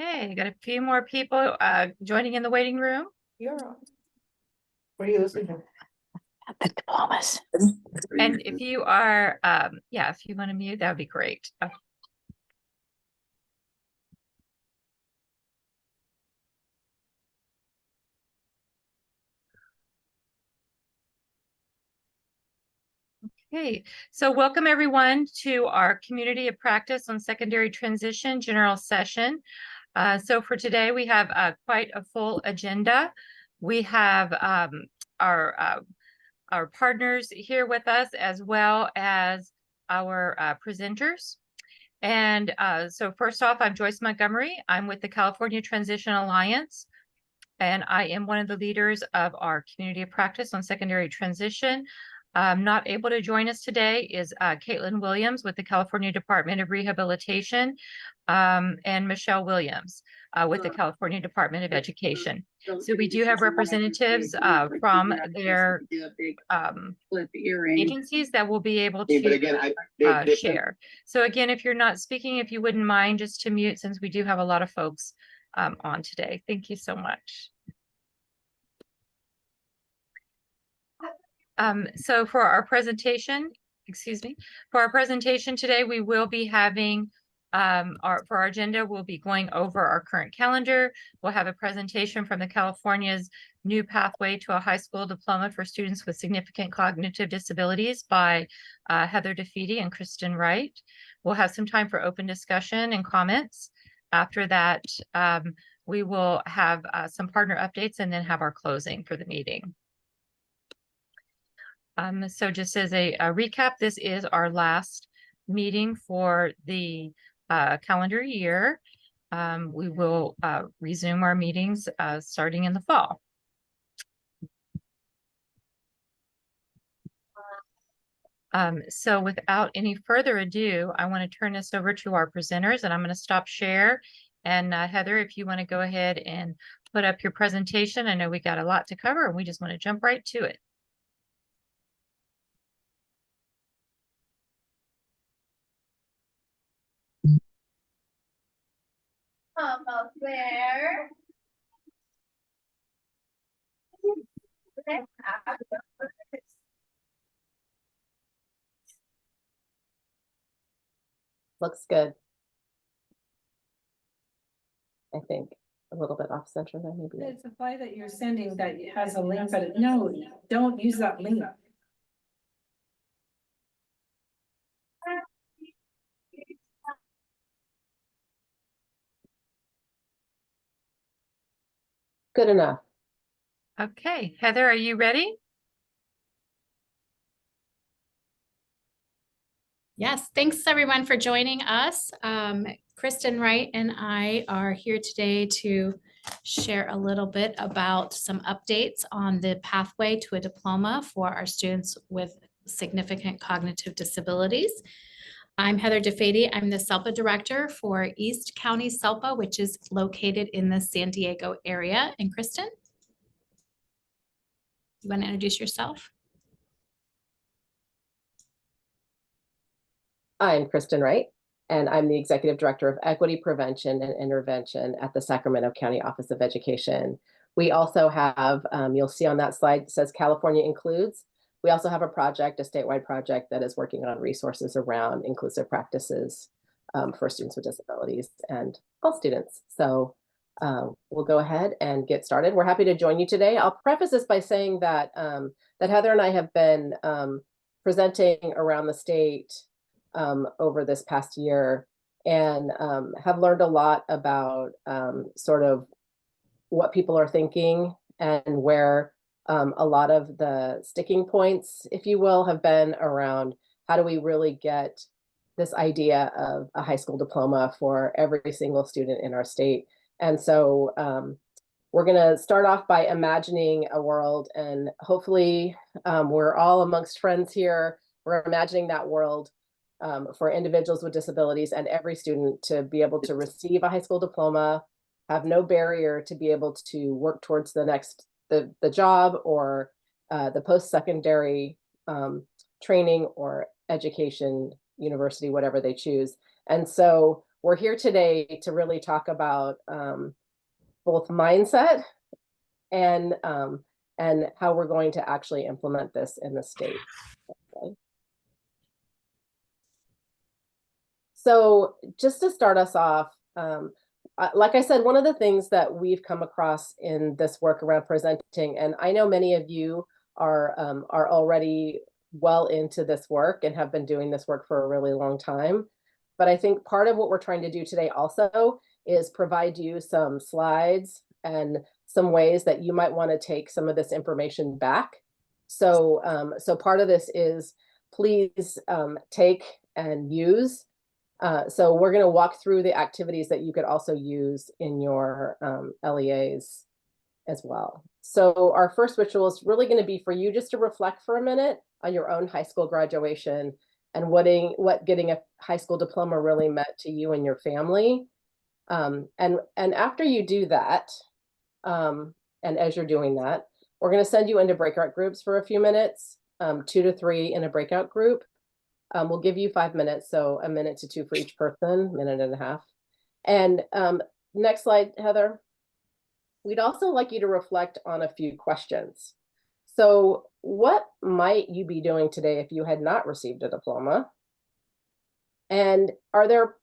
Okay, got a few more people joining in the waiting room. You're on. Where are you listening? At the diplomas. And if you are, if you want to mute, that would be great. Okay, so welcome everyone to our Community of Practice on Secondary Transition General Session. So for today, we have quite a full agenda. We have our partners here with us, as well as our presenters. And so first off, I'm Joyce Montgomery. I'm with the California Transition Alliance, and I am one of the leaders of our Community of Practice on Secondary Transition. Not able to join us today is Caitlin Williams with the California Department of Rehabilitation, and Michelle Williams with the California Department of Education. So we do have representatives from their agencies that will be able to share. So again, if you're not speaking, if you wouldn't mind just to mute, since we do have a lot of folks on today. Thank you so much. So for our presentation, today, we will be having for our agenda, we'll be going over our current calendar. We'll have a presentation from the California's New Pathway to a High School Diploma for Students with Significant Cognitive Disabilities by Heather DeFede and Kristen Wright. We'll have some time for open discussion and comments. After that, we will have some partner updates and then have our closing for the meeting. So just as a recap, this is our last meeting for the calendar year. We will resume our meetings starting in the fall. So without any further ado, I want to turn this over to our presenters, and I'm going to stop share. And Heather, if you want to go ahead and put up your presentation. I know we got a lot to cover, and we just want to jump right to it. There. Looks good. I think a little bit off center there, maybe. It's a file that you're sending that has a link, but no, don't use that link. Good enough. Okay, Heather, are you ready? Yes, thanks everyone for joining us. Kristen Wright and I are here today to share a little bit about some updates on the pathway to a diploma for our students with significant cognitive disabilities. I'm Heather DeFede. I'm the SELPA director for East County SELPA, which is located in the San Diego area. And Kristen, you want to introduce yourself? I'm Kristen Wright, and I'm the Executive Director of Equity Prevention and Intervention at the Sacramento County Office of Education. We also have, you'll see on that slide, it says California Includes. We also have a project, a statewide project that is working on resources around inclusive practices for students with disabilities and all students. So we'll go ahead and get started. We're happy to join you today. I'll preface this by saying that, that Heather and I have been presenting around the state over this past year and have learned a lot about sort of what people are thinking and where a lot of the sticking points, if you will, have been around how do we really get this idea of a high school diploma for every single student in our state. And so we're going to start off by imagining a world, and hopefully we're all amongst friends here. We're imagining that world for individuals with disabilities and every student to be able to receive a high school diploma, have no barrier to be able to work towards the next, the job or the post-secondary training or education, university, whatever they choose. And so we're here today to really talk about both mindset and how we're going to actually implement this in the state. Okay. So just to start us off, like I said, one of the things that we've come across in this work around presenting, and I know many of you are already well into this work and have been doing this work for a really long time. But I think part of what we're trying to do today also is provide you some slides and some ways that you might want to take some of this information back. So, so part of this is please take and use. So we're going to walk through the activities that you could also use in your LEAs as well. So our first ritual is really going to be for you just to reflect for a minute on your own high school graduation and what getting a high school diploma really meant to you and your family. And after you do that, and as you're doing that, we're going to send you into breakout groups for a few minutes, 2 to 3 in a breakout group. We'll give you 5 minutes, so 1 minute to 2 for each person, minute and a half. And next slide, Heather. We'd also like you to reflect on a few questions. So what might you be doing today if you had not received a diploma? And are there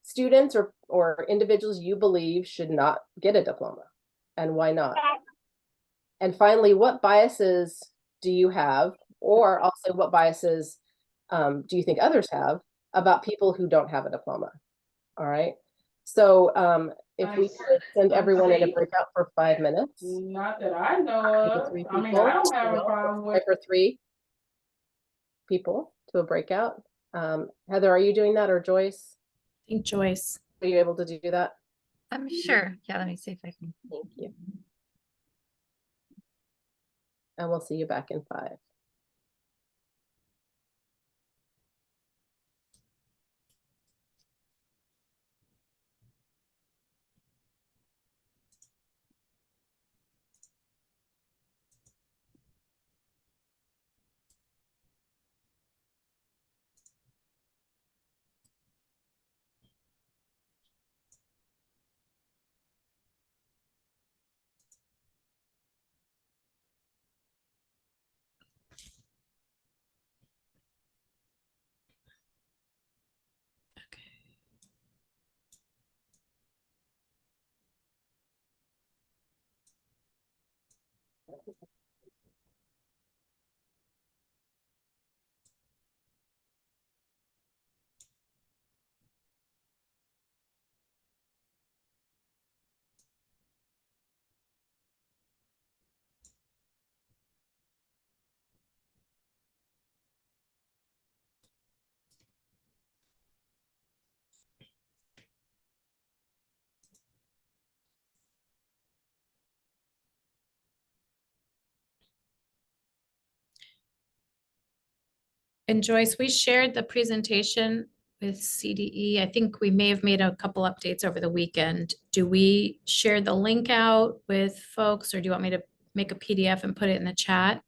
students or individuals you believe should not get a diploma? And why not? And finally, what biases do you have? Or also what biases do you think others have about people who don't have a diploma? All right. So if we could send everyone in a breakout for 5 minutes. Not that I know of. 3 I mean, people, I don't have you a know, problem with. for 3 people to a breakout. Heather, are you doing that, or Joyce? I think Joyce. Are you able to do that? I'm sure. Yeah, let me see if I can. Thank you. And we'll see you back in 5. And Joyce, we shared the presentation with CDE. I think we may have made a couple updates over the weekend. Do we share the link out with folks, or do you want me to make a PDF and put it in the chat?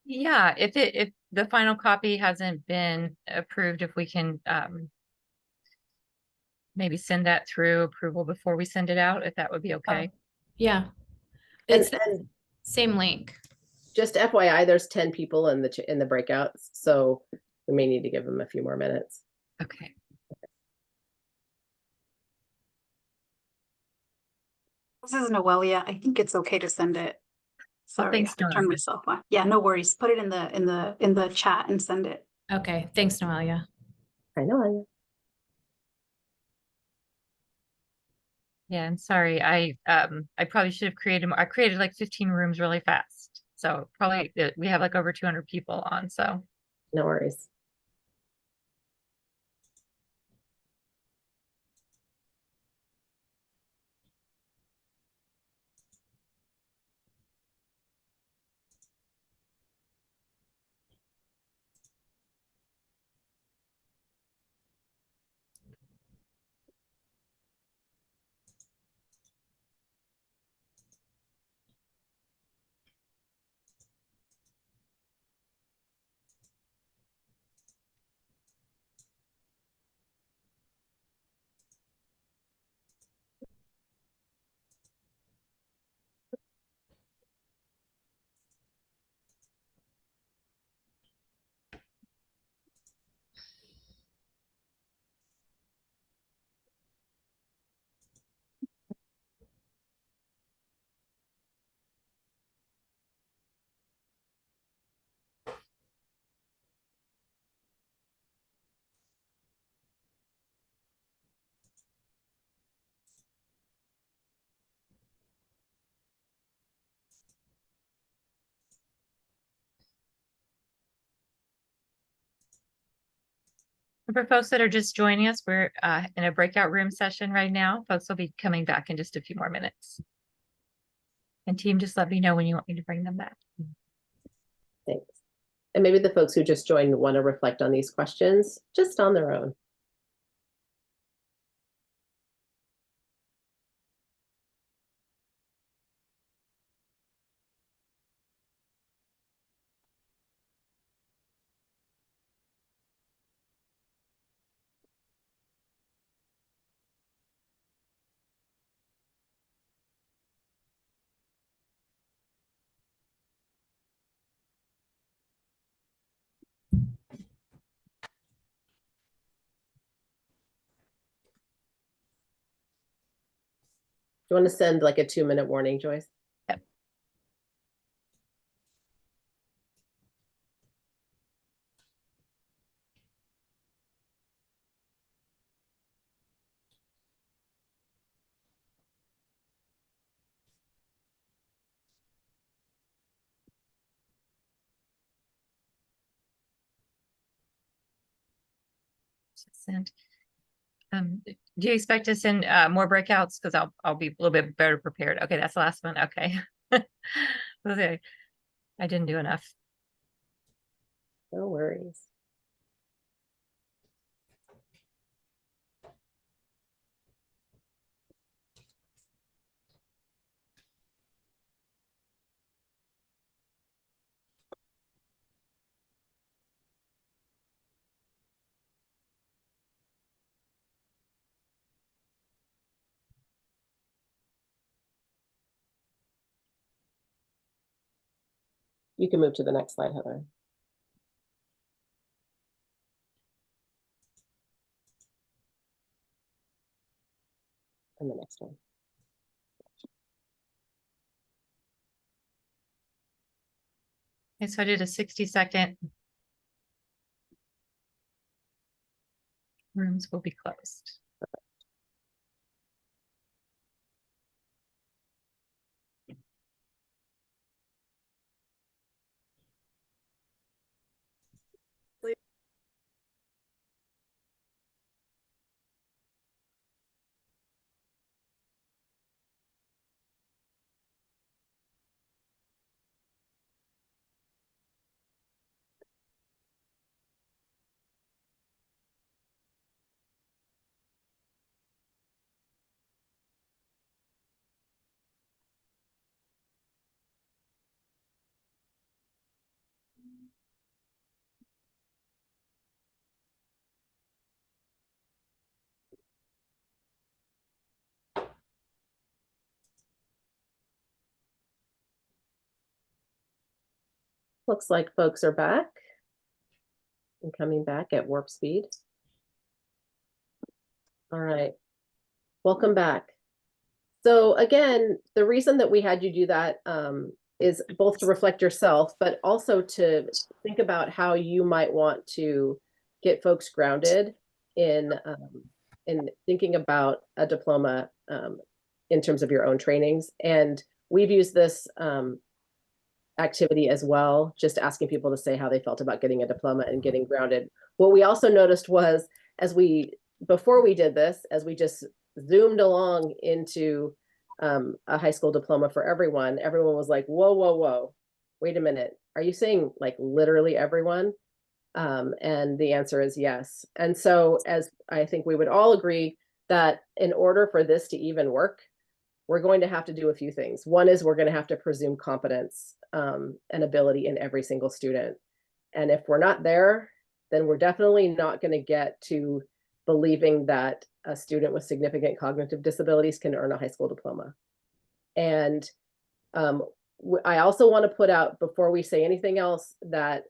Yeah, if the final copy hasn't been approved, if we can maybe send that through approval before we send it out, if that would be okay. Yeah, And, it's the same link. just FYI, there's 10 people in the breakouts, so we may need to give them a few more minutes. Okay. This is Noelia. I think it's okay to send it. Sorry, I thanks, have to turn Noelia. myself on. Yeah, no worries. Put it in the chat and send it. Okay, thanks, Noelia. I know. Yeah, and sorry, I probably should have created I created like 15 rooms really fast. So probably we have like over 200 people on, so. No worries. And for folks that are just joining us, we're in a breakout room session right now. Folks will be coming back in just a few more minutes. And team, just let me know when you want me to bring them back. Thanks. And maybe the folks who just joined want to reflect on these questions just on their own. Do you want to send like a 2-minute warning, Joyce? Yep. Send. Do you expect to send more breakouts? Because I'll be a little bit better prepared. Okay, that's the last one. Okay. Okay. I didn't do enough. No worries. You can move to the next slide, Heather. And the next one. Okay, so I did a 60-second. Rooms will be closed. Looks like folks are back and coming back at warp speed. All right, welcome back. So again, the reason that we had you do that is both to reflect yourself, but also to think about how you might want to get folks grounded in thinking about a diploma in terms of your own trainings. And we've used this activity as well, just asking people to say how they felt about getting a diploma and getting grounded. What we also noticed was before we did this, as we just zoomed along into a high school diploma for everyone was like, whoa, whoa, whoa, wait a minute. Are you saying like literally everyone? And the answer is yes. And so as I think we would all agree that in order for this to even work, we're going to have to do a few things. One is we're going to have to presume competence and ability in every single student. And if we're not there, then we're definitely not going to get to believing that a student with significant cognitive disabilities can earn a high school diploma. And I also want to put out, before we say anything else, that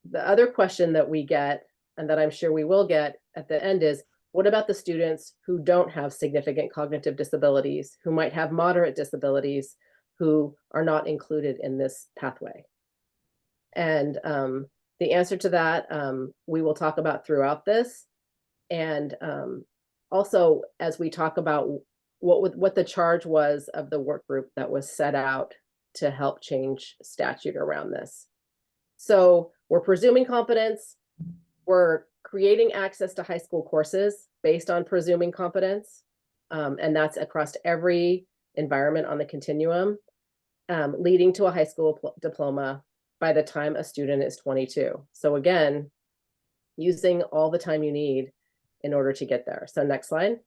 the other question that we get, and that I'm sure we will get at the end, is what about the students who don't have significant cognitive disabilities, who might have moderate disabilities, who are not included in this pathway? And the answer to that, we will talk about throughout this. And also, as we talk about what the charge was of the work group that was set out to help change statute around this. So we're presuming competence. We're creating access to high school courses based on presuming competence, and that's across every environment on the continuum, leading to a high school diploma by the time a student is 22. So again, using all the time you need in order to get there. So next slide.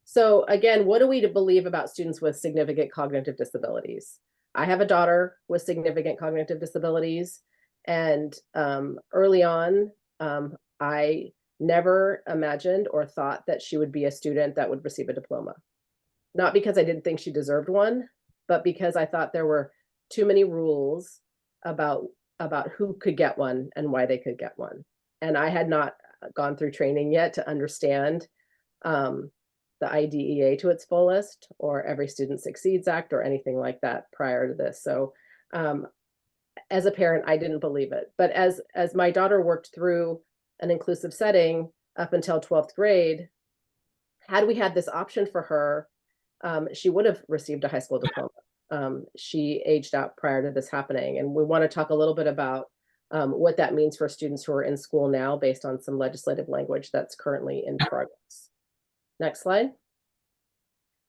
So again, what do we believe about students with significant cognitive disabilities? I have a daughter with significant cognitive disabilities, and early on, I never imagined or thought that she would be a student that would receive a diploma. Not because I didn't think she deserved one, but because I thought there were too many rules about who could get one and why they could get one. And I had not gone through training yet to understand the IDEA to its fullest, or Every Student Succeeds Act, or anything like that prior to this. So as a parent, I didn't believe it. But as my daughter worked through an inclusive setting up until 12th grade, had we had this option for her, she would have received a high school diploma. She aged out prior to this happening. And we want to talk a little bit about what that means for students who are in school now based on some legislative language that's currently in progress. Next slide.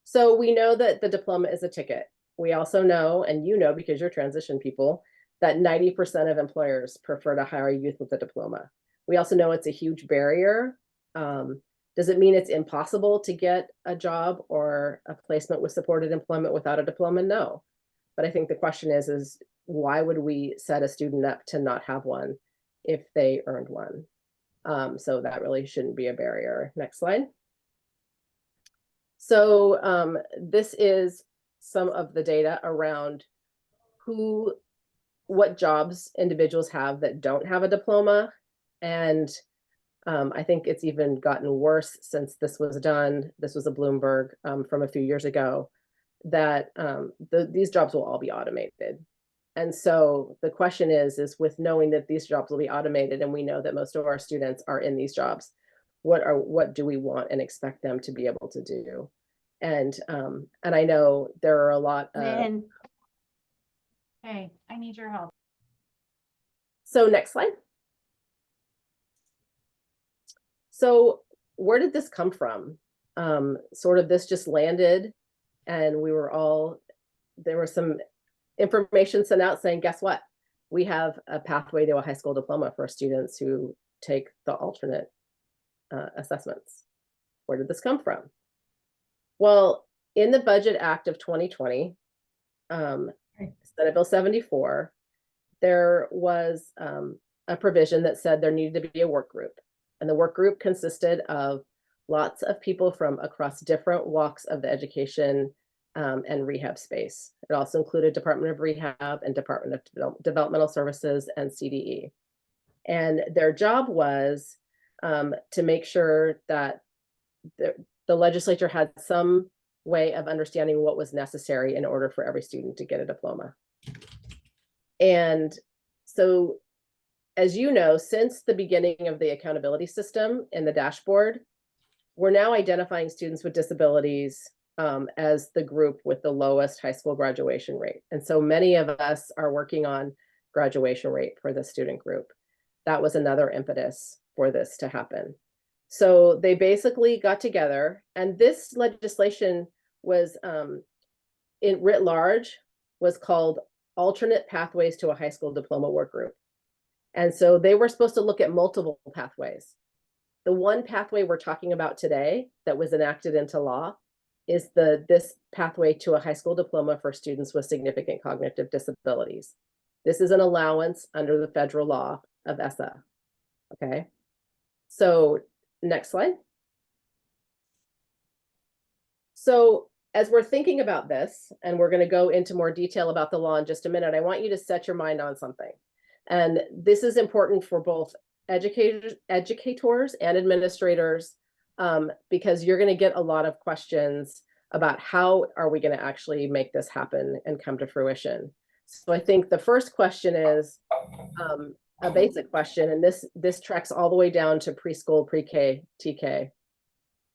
So we know that the diploma is a ticket. We also know, and you know because you're transition people, that 90% of employers prefer to hire youth with a diploma. We also know it's a huge barrier. Does it mean it's impossible to get a job or a placement with supported employment without a diploma? No. But I think the question is why would we set a student up to not have one if they earned one? So that really shouldn't be a barrier. Next slide. So this is some of the data around what jobs individuals have that don't have a diploma. And I think it's even gotten worse since this was done. This was a Bloomberg from a few years ago, that these jobs will all be automated. And so the question is with knowing that these jobs will be automated, and we know that most of our students are in these jobs, what do we want and expect them to be able to do? And I know there are a lot of. Hey, I need your help. So next slide. So where did this come from? Sort of this just landed, and there was some information sent out saying, guess what? We have a pathway to a high school diploma for students who take the alternate assessments. Where did this come from? Well, in the Budget Act of 2020, Senate Bill 74, there was a provision that said there needed to be a work group. And the work group consisted of lots of people from across different walks of the education and rehab space. It also included Department of Rehab and Department of Developmental Services and CDE. And their job was to make sure that the legislature had some way of understanding what was necessary in order for every student to get a diploma. And so, as you know, since the beginning of the accountability system in the dashboard, we're now identifying students with disabilities as the group with the lowest high school graduation rate. And so many of us are working on graduation rate for the student group. That was another impetus for this to happen. So they basically got together, and this legislation was in writ large was called Alternate Pathways to a High School Diploma Work Group. And so they were supposed to look at multiple pathways. The one pathway we're talking about today that was enacted into law is this pathway to a high school diploma for students with significant cognitive disabilities. This is an allowance under the federal law of ESSA. Okay, so next slide. So as we're thinking about this, and we're going to go into more detail about the law in just a minute, I want you to set your mind on something. And this is important for both educators and administrators, because you're going to get a lot of questions about how are we going to actually make this happen and come to fruition. So I think the first question is a basic question, and this tracks all the way down to preschool, pre-K, TK.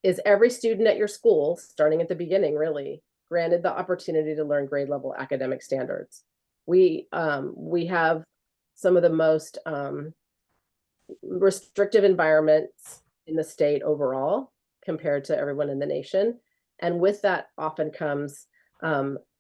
Is every student at your school, starting at the beginning, really granted the opportunity to learn grade level academic standards? We have some of the most restrictive environments in the state overall compared to everyone in the nation. And with that often comes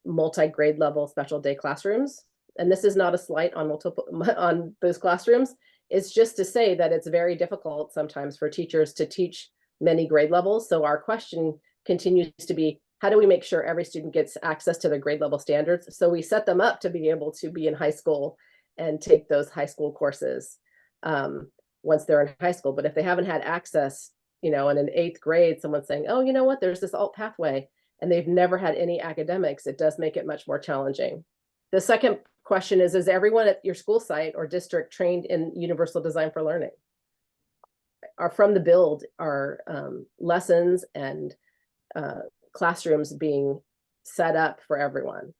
multi-grade level special day classrooms. And this is not a slight on on those classrooms. It's just to say that it's very difficult sometimes for teachers to teach many grade levels. So our question continues to be, how do we make sure every student gets access to the grade level standards? So we set them up to be able to be in high school and take those high school courses once they're in high school. But if they haven't had access, you know, and in 8th grade, someone's saying, oh, you know what, there's this alt pathway, and they've never had any academics, it does make it much more challenging. The second question is everyone at your school site or district trained in universal design for learning? Are from the build are lessons and classrooms being set up for everyone?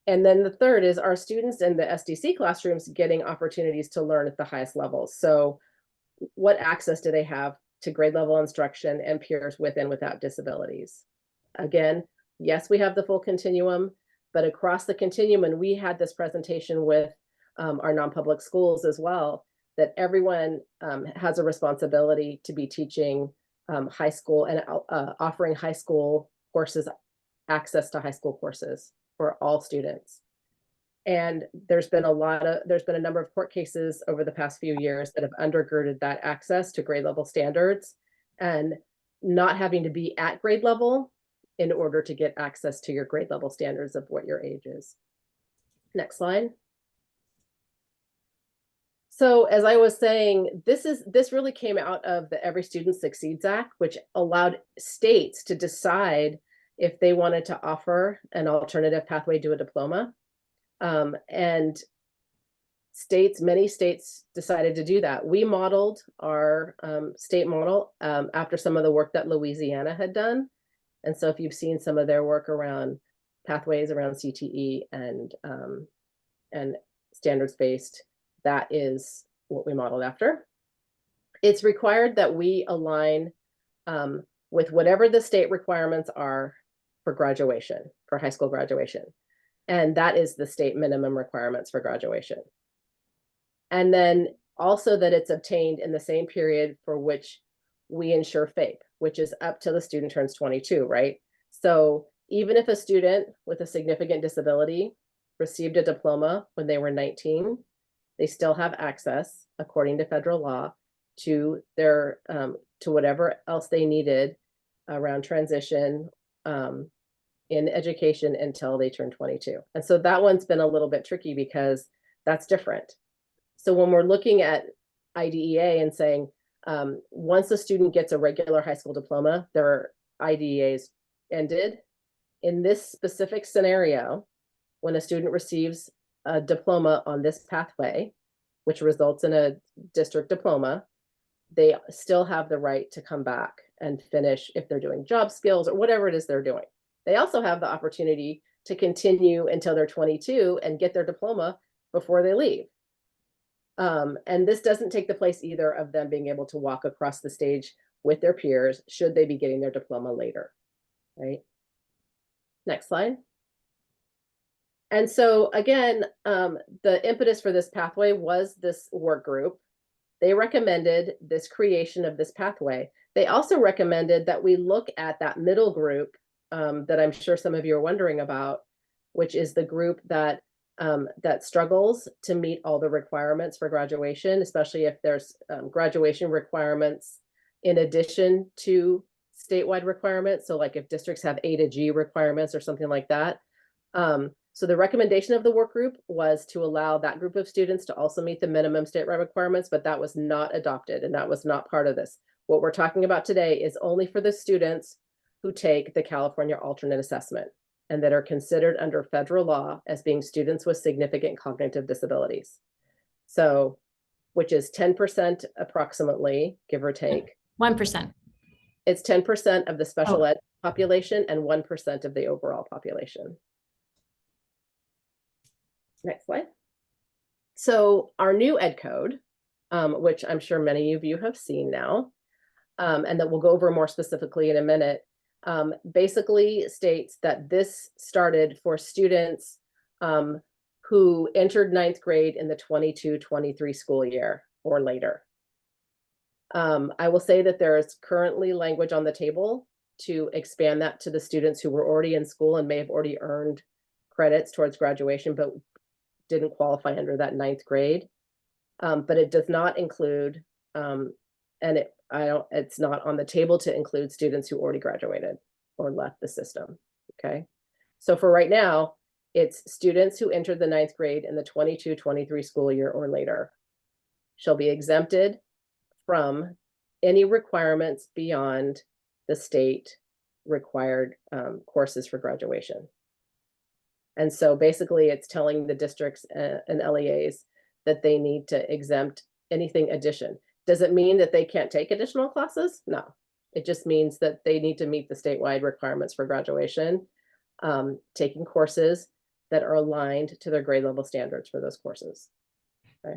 And then the third is, are students in the SDC classrooms getting opportunities to learn at the highest levels? So what access do they have to grade level instruction and peers with and without disabilities? Again, yes, we have the full continuum, but across the continuum, and we had this presentation with our non-public schools as well, that everyone has a responsibility to be teaching high school and offering high school courses, access to high school courses for all students. And there's been a number of court cases over the past few years that have undergirded that access to grade level standards and not having to be at grade level in order to get access to your grade level standards of what your age is. Next slide. So as I was saying, this really came out of the Every Student Succeeds Act, which allowed states to decide if they wanted to offer an alternative pathway to a diploma. And many states decided to do that. We modeled our state model after some of the work that Louisiana had done. And so if you've seen some of their work around pathways around CTE and standards-based, that is what we modeled after. It's required that we align with whatever the state requirements are for graduation, for high school graduation. And that is the state minimum requirements for graduation. And then also that it's obtained in the same period for which we ensure FAPE, which is up till the student turns 22, right? So even if a student with a significant disability received a diploma when they were 19, they still have access, according to federal law, to their to whatever else they needed around transition in education until they turn 22. And so that one's been a little bit tricky because that's different. So when we're looking at IDEA and saying, once a student gets a regular high school diploma, their IDEA's ended. In this specific scenario, when a student receives a diploma on this pathway, which results in a district diploma, they still have the right to come back and finish if they're doing job skills or whatever it is they're doing. They also have the opportunity to continue until they're 22 and get their diploma before they leave. And this doesn't take the place either of them being able to walk across the stage with their peers should they be getting their diploma later, right? Next slide. And so again, the impetus for this pathway was this work group. They recommended this creation of this pathway. They also recommended that we look at that middle group that I'm sure some of you are wondering about, which is the group that that struggles to meet all the requirements for graduation, especially if there's graduation requirements in addition to statewide requirements. So like if districts have A to G requirements or something like that. So the recommendation of the work group was to allow that group of students to also meet the minimum statewide requirements, but that was not adopted and that was not part of this. What we're talking about today is only for the students who take the California alternate assessment and that are considered under federal law as being students with significant cognitive disabilities. So, which is 10% approximately, give or take. 1%. It's 10% of the special ed population and 1% of the overall population. Next slide. So our new ed code, which I'm sure many of you have seen now, and that we'll go over more specifically in a minute, basically states that this started for students who entered 9th grade in the 22-23 school year. or later. I will say that there is currently language on the table to expand that to the students who were already in school and may have already earned credits towards graduation, but didn't qualify under that 9th grade. But it does not include, it's not on the table to include students who already graduated or left the system. Okay. So for right now, it's students who entered the 9th grade in the 22-23 school year or later shall be exempted from any requirements beyond the state required courses for graduation. And so basically it's telling the districts and LEAs that they need to exempt anything addition. Does it mean that they can't take additional classes? No, it just means that they need to meet the statewide requirements for graduation, taking courses that are aligned to their grade level standards for those courses. Okay.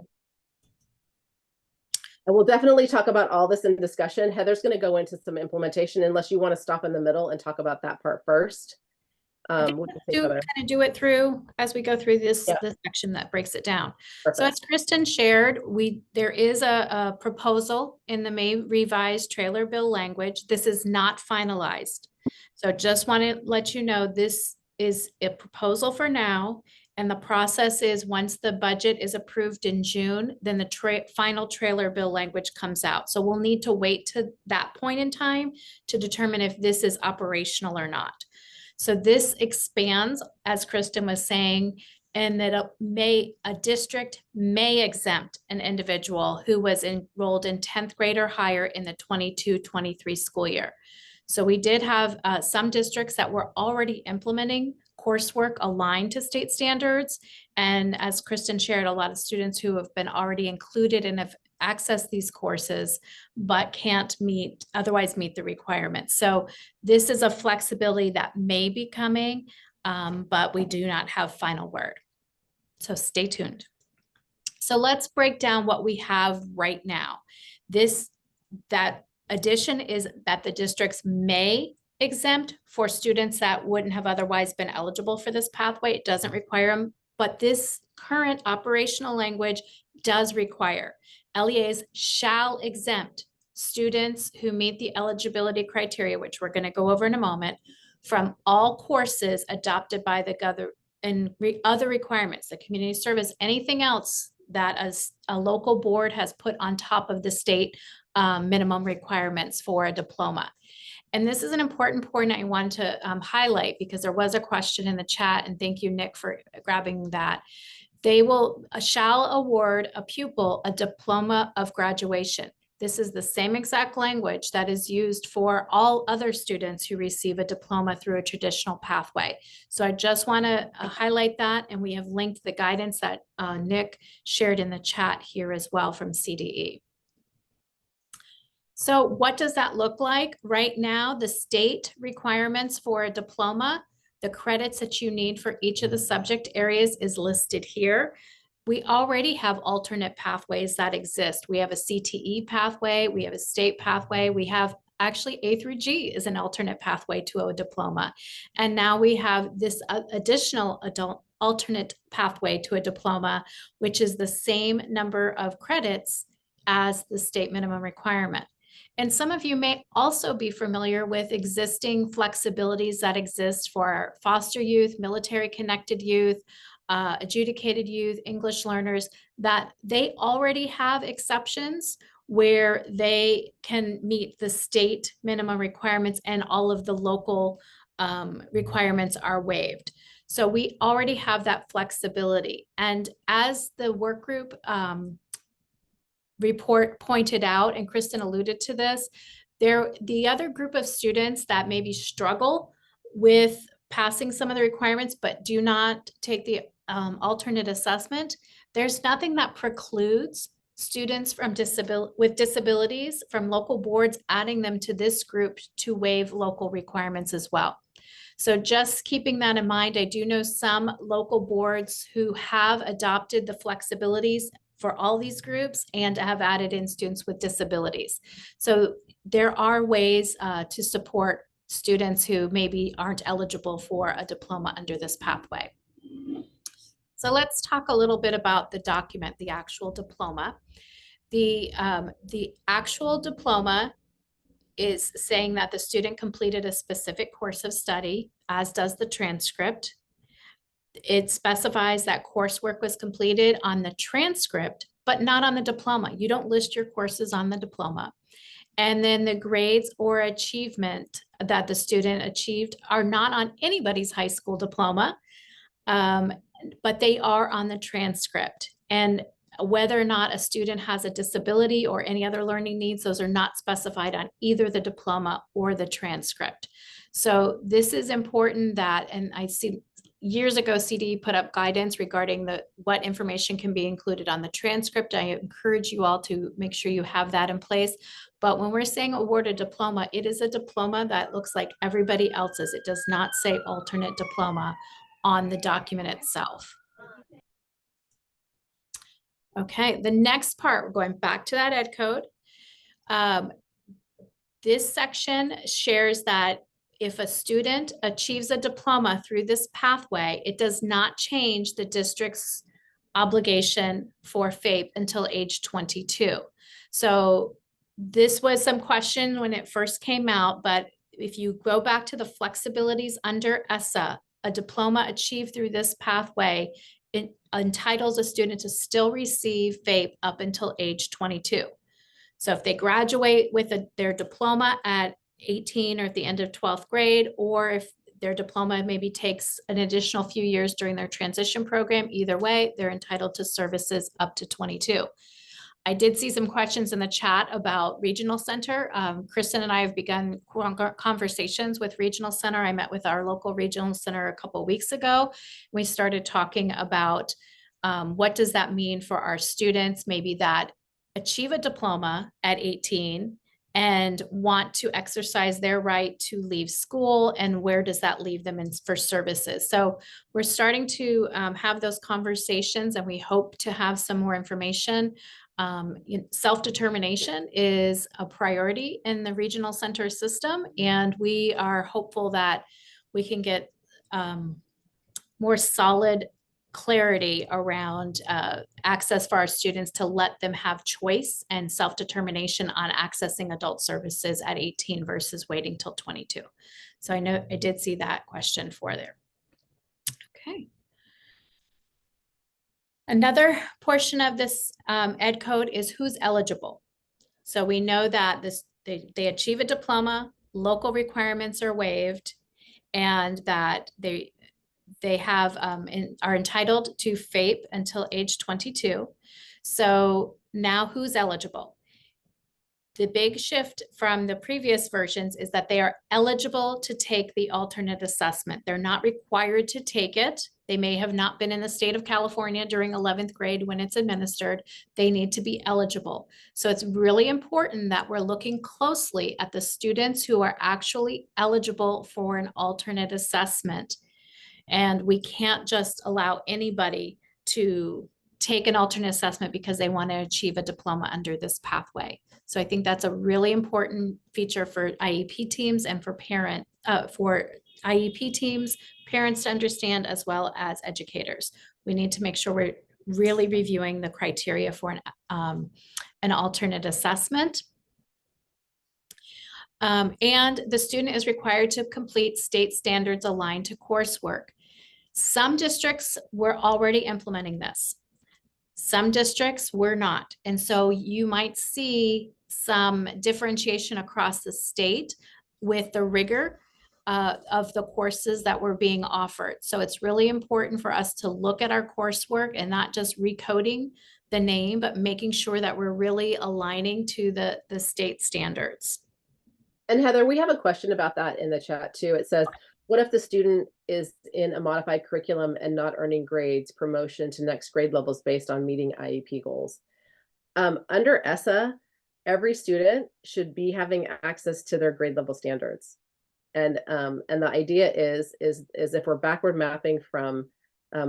And we'll definitely talk about all this in discussion. Heather's going to go into some implementation unless you want to stop in the middle and talk about that part first. Kind of do it through as we go through this section that breaks it down. Perfect. So as Kristen shared, there is a proposal in the May revised trailer bill language. This is not finalized. So just want to let you know, this is a proposal for now. And the process is once the budget is approved in June, then the final trailer bill language comes out. So we'll need to wait to that point in time to determine if this is operational or not. So this expands, as Kristen was saying, and that a district may exempt an individual who was enrolled in 10th grade or higher in the 22-23 school year. So we did have some districts that were already implementing coursework aligned to state standards. And as Kristen shared, a lot of students who have been already included and have accessed these courses, but can't otherwise meet the requirements. So this is a flexibility that may be coming, but we do not have final word. So stay tuned. So let's break down what we have right now. That addition is that the districts may exempt for students that wouldn't have otherwise been eligible for this pathway. It doesn't require them, but this current operational language does require LEAs shall exempt students who meet the eligibility criteria, which we're going to go over in a moment, from all courses adopted by the other requirements, the community service, anything else that a local board has put on top of the state minimum requirements for a diploma. And this is an important point I want to highlight because there was a question in the chat, and thank you, Nick, for grabbing that. They shall award a pupil a diploma of graduation. This is the same exact language that is used for all other students who receive a diploma through a traditional pathway. So I just want to highlight that, and we have linked the guidance that Nick shared in the chat here as well from CDE. So what does that look like? Right now, the state requirements for a diploma, the credits that you need for each of the subject areas is listed here. We already have alternate pathways that exist. We have a CTE pathway, we have a state pathway, we have actually A through G is an alternate pathway to a diploma. And now we have this additional alternate pathway to a diploma, which is the same number of credits as the state minimum requirement. And some of you may also be familiar with existing flexibilities that exist for foster youth, military connected youth, adjudicated youth, English learners, that they already have exceptions where they can meet the state minimum requirements and all of the local requirements are waived. So we already have that flexibility. And as the work group report pointed out, and Kristen alluded to this, the other group of students that maybe struggle with passing some of the requirements but do not take the alternate assessment, there's nothing that precludes students from with disabilities from local boards adding them to this group to waive local requirements as well. So just keeping that in mind, I do know some local boards who have adopted the flexibilities for all these groups and have added in students with disabilities. So there are ways to support students who maybe aren't eligible for a diploma under this pathway. So let's talk a little bit about the document, the actual diploma. The actual diploma is saying that the student completed a specific course of study, as does the transcript. It specifies that coursework was completed on the transcript, but not on the diploma. You don't list your courses on the diploma. And then the grades or achievement that the student achieved are not on anybody's high school diploma, but they are on the transcript. And whether or not a student has a disability or any other learning needs, those are not specified on either the diploma or the transcript. So this is important that, and I see years ago, CD put up guidance regarding what information can be included on the transcript. I encourage you all to make sure you have that in place. But when we're saying award a diploma, it is a diploma that looks like everybody else's. It does not say alternate diploma on the document itself. Okay, the next part, we're going back to that ed code. This section shares that if a student achieves a diploma through this pathway, it does not change the district's obligation for FAPE until age 22. So this was some question when it first came out, but if you go back to the flexibilities under ESSA, a diploma achieved through this pathway, it entitles a student to still receive FAPE up until age 22. So if they graduate with their diploma at 18 or at the end of 12th grade, or if their diploma maybe takes an additional few years during their transition program, either way, they're entitled to services up to 22. I did see some questions in the chat about Regional Center. Kristen and I have begun conversations with Regional Center. I met with our local Regional Center a couple of weeks ago. We started talking about what does that mean for our students, maybe that achieve a diploma at 18 and want to exercise their right to leave school, and where does that leave them for services? So we're starting to have those conversations, and we hope to have some more information. Self-determination is a priority in the regional center system, and we are hopeful that we can get more solid clarity around access for our students to let them have choice and self-determination on accessing adult services at 18 versus waiting till 22. So I know I did see that question for there. Okay. Another portion of this ed code is who's eligible. So we know that they achieve a diploma, local requirements are waived, and that they have are entitled to FAPE until age 22. So now who's eligible? The big shift from the previous versions is that they are eligible to take the alternate assessment. They're not required to take it. They may have not been in the state of California during 11th grade when it's administered. They need to be eligible. So it's really important that we're looking closely at the students who are actually eligible for an alternate assessment. And we can't just allow anybody to take an alternate assessment because they want to achieve a diploma under this pathway. So I think that's a really important feature for IEP teams and for IEP teams, parents to understand, as well as educators. We need to make sure we're really reviewing the criteria for an alternate assessment. And the student is required to complete state standards aligned to coursework. Some districts were already implementing this. Some districts were not. And so you might see some differentiation across the state with the rigor of the courses that were being offered. So it's really important for us to look at our coursework and not just recoding the name, but making sure that we're really aligning to the state standards. And Heather, we have a question about that in the chat too. It says, what if the student is in a modified curriculum and not earning grades, promotion to next grade levels based on meeting IEP goals? Under ESSA, every student should be having access to their grade level standards. And the idea is if we're backward mapping from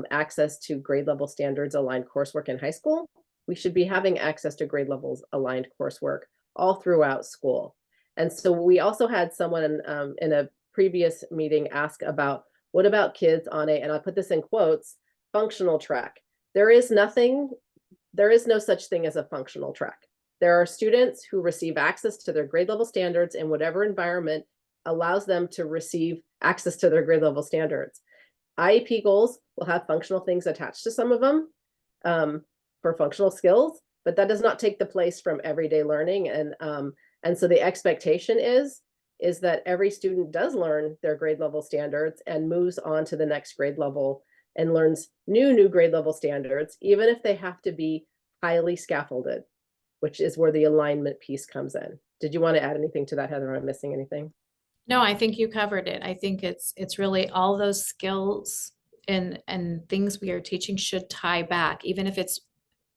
access to grade level standards aligned coursework in high school, we should be having access to grade levels aligned coursework all throughout school. And so we also had someone in a previous meeting ask about, what about kids on and I'll put this in quotes, functional track? There is no such thing as a functional track. There are students who receive access to their grade level standards in whatever environment allows them to receive access to their grade level standards. IEP goals will have functional things attached to some of them for functional skills, but that does not take the place from everyday learning. And so the expectation is that every student does learn their grade level standards and moves on to the next grade level and learns new grade level standards, even if they have to be highly scaffolded, which is where the alignment piece comes in. Did you want to add anything to that, Heather? Am I missing anything? No, I think you covered it. I think it's really all those skills and things we are teaching should tie back, even if it's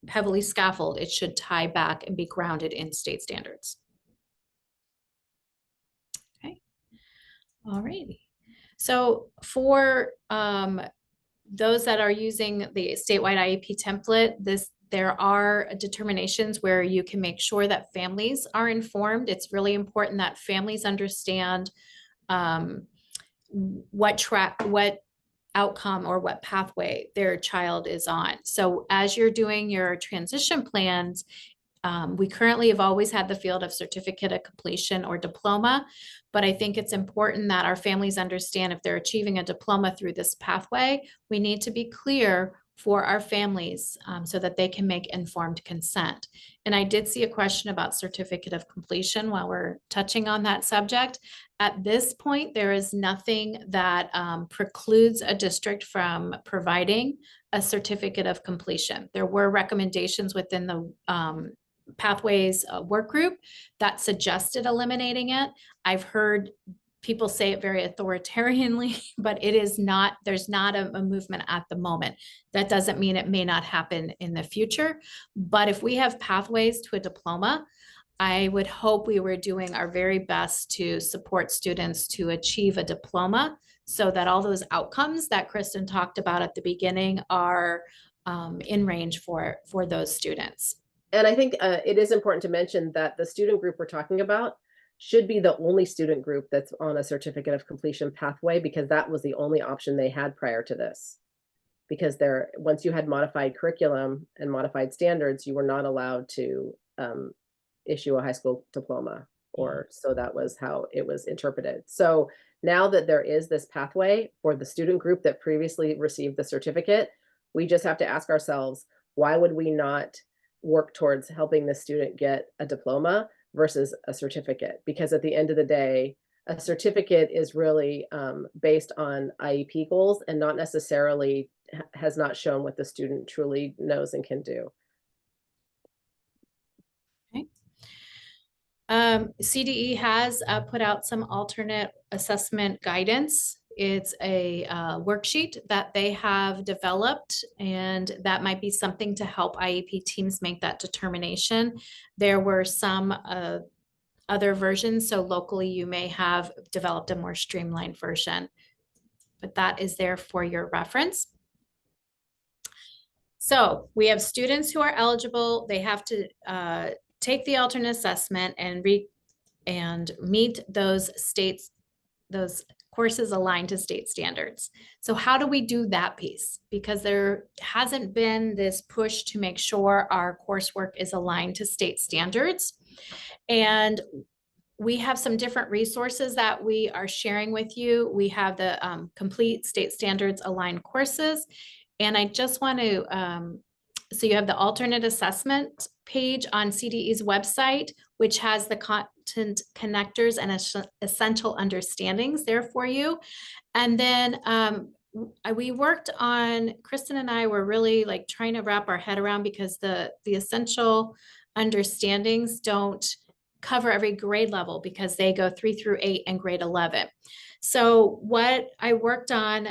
heavily scaffolded, it should tie back and be grounded in state standards. Okay. All righty. So for those that are using the statewide IEP template, there are determinations where you can make sure that families are informed. It's really important that families understand what outcome or what pathway their child is on. So as you're doing your transition plans, we currently have always had the field of certificate of completion or diploma, but I think it's important that our families understand if they're achieving a diploma through this pathway, we need to be clear for our families so that they can make informed consent. And I did see a question about certificate of completion while we're touching on that subject. At this point, there is nothing that precludes a district from providing a certificate of completion. There were recommendations within the pathways work group that suggested eliminating it. I've heard people say it very authoritarianly, but it is not, there's not a movement at the moment. That doesn't mean it may not happen in the future, but if we have pathways to a diploma, I would hope we were doing our very best to support students to achieve a diploma so that all those outcomes that Kristen talked about at the beginning are in range for those students. And I think it is important to mention that the student group we're talking about should be the only student group that's on a certificate of completion pathway, because that was the only option they had prior to this. Because once you had modified curriculum and modified standards, you were not allowed to issue a high school diploma, or so that was how it was interpreted. So now that there is this pathway for the student group that previously received the certificate, we just have to ask ourselves, why would we not work towards helping the student get a diploma versus a certificate? Because at the end of the day, a certificate is really based on IEP goals and not necessarily has not shown what the student truly knows and can do. Okay. CDE has put out some alternate assessment guidance. It's a worksheet that they have developed, and that might be something to help IEP teams make that determination. There were some other versions, so locally you may have developed a more streamlined version, but that is there for your reference. So we have students who are eligible. They have to take the alternate assessment and meet those courses aligned to state standards. So how do we do that piece? Because there hasn't been this push to make sure our coursework is aligned to state standards. And we have some different resources that we are sharing with you. We have the complete state standards aligned courses. And I just want to, so you have the alternate assessment page on CDE's website, which has the content connectors and essential understandings there for you. And then we worked on, Kristen and I were really like trying to wrap our head around, because the essential understandings don't cover every grade level because they go 3 through 8 and grade 11. So what I worked on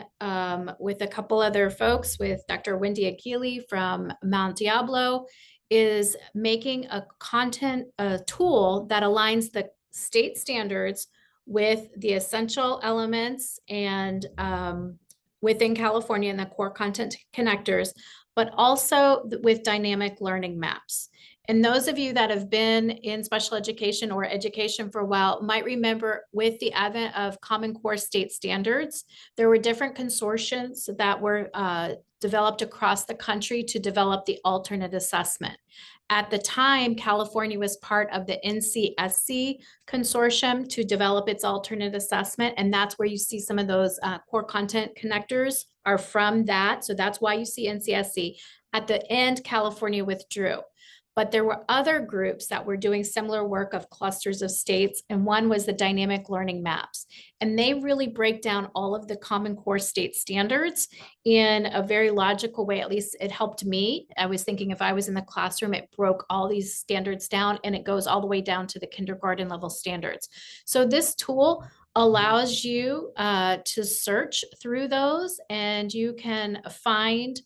with a couple other folks, with Dr. Wendy Aguili from Mount Diablo, is making a tool that aligns the state standards with the essential elements and within California and the core content connectors, but also with dynamic learning maps. And those of you that have been in special education or education for a while might remember, with the advent of Common Core state standards, there were different consortiums that were developed across the country to develop the alternate assessment. At the time, California was part of the NCSC consortium to develop its alternate assessment. And that's where you see some of those core content connectors are from that. So that's why you see NCSC. At the end, California withdrew. But there were other groups that were doing similar work of clusters of states. And one was the dynamic learning maps. And they really break down all of the Common Core state standards in a very logical way. At least it helped me. I was thinking if I was in the classroom, it broke all these standards down, and it goes all the way down to the kindergarten level standards. So this tool allows you to search through those, and you can find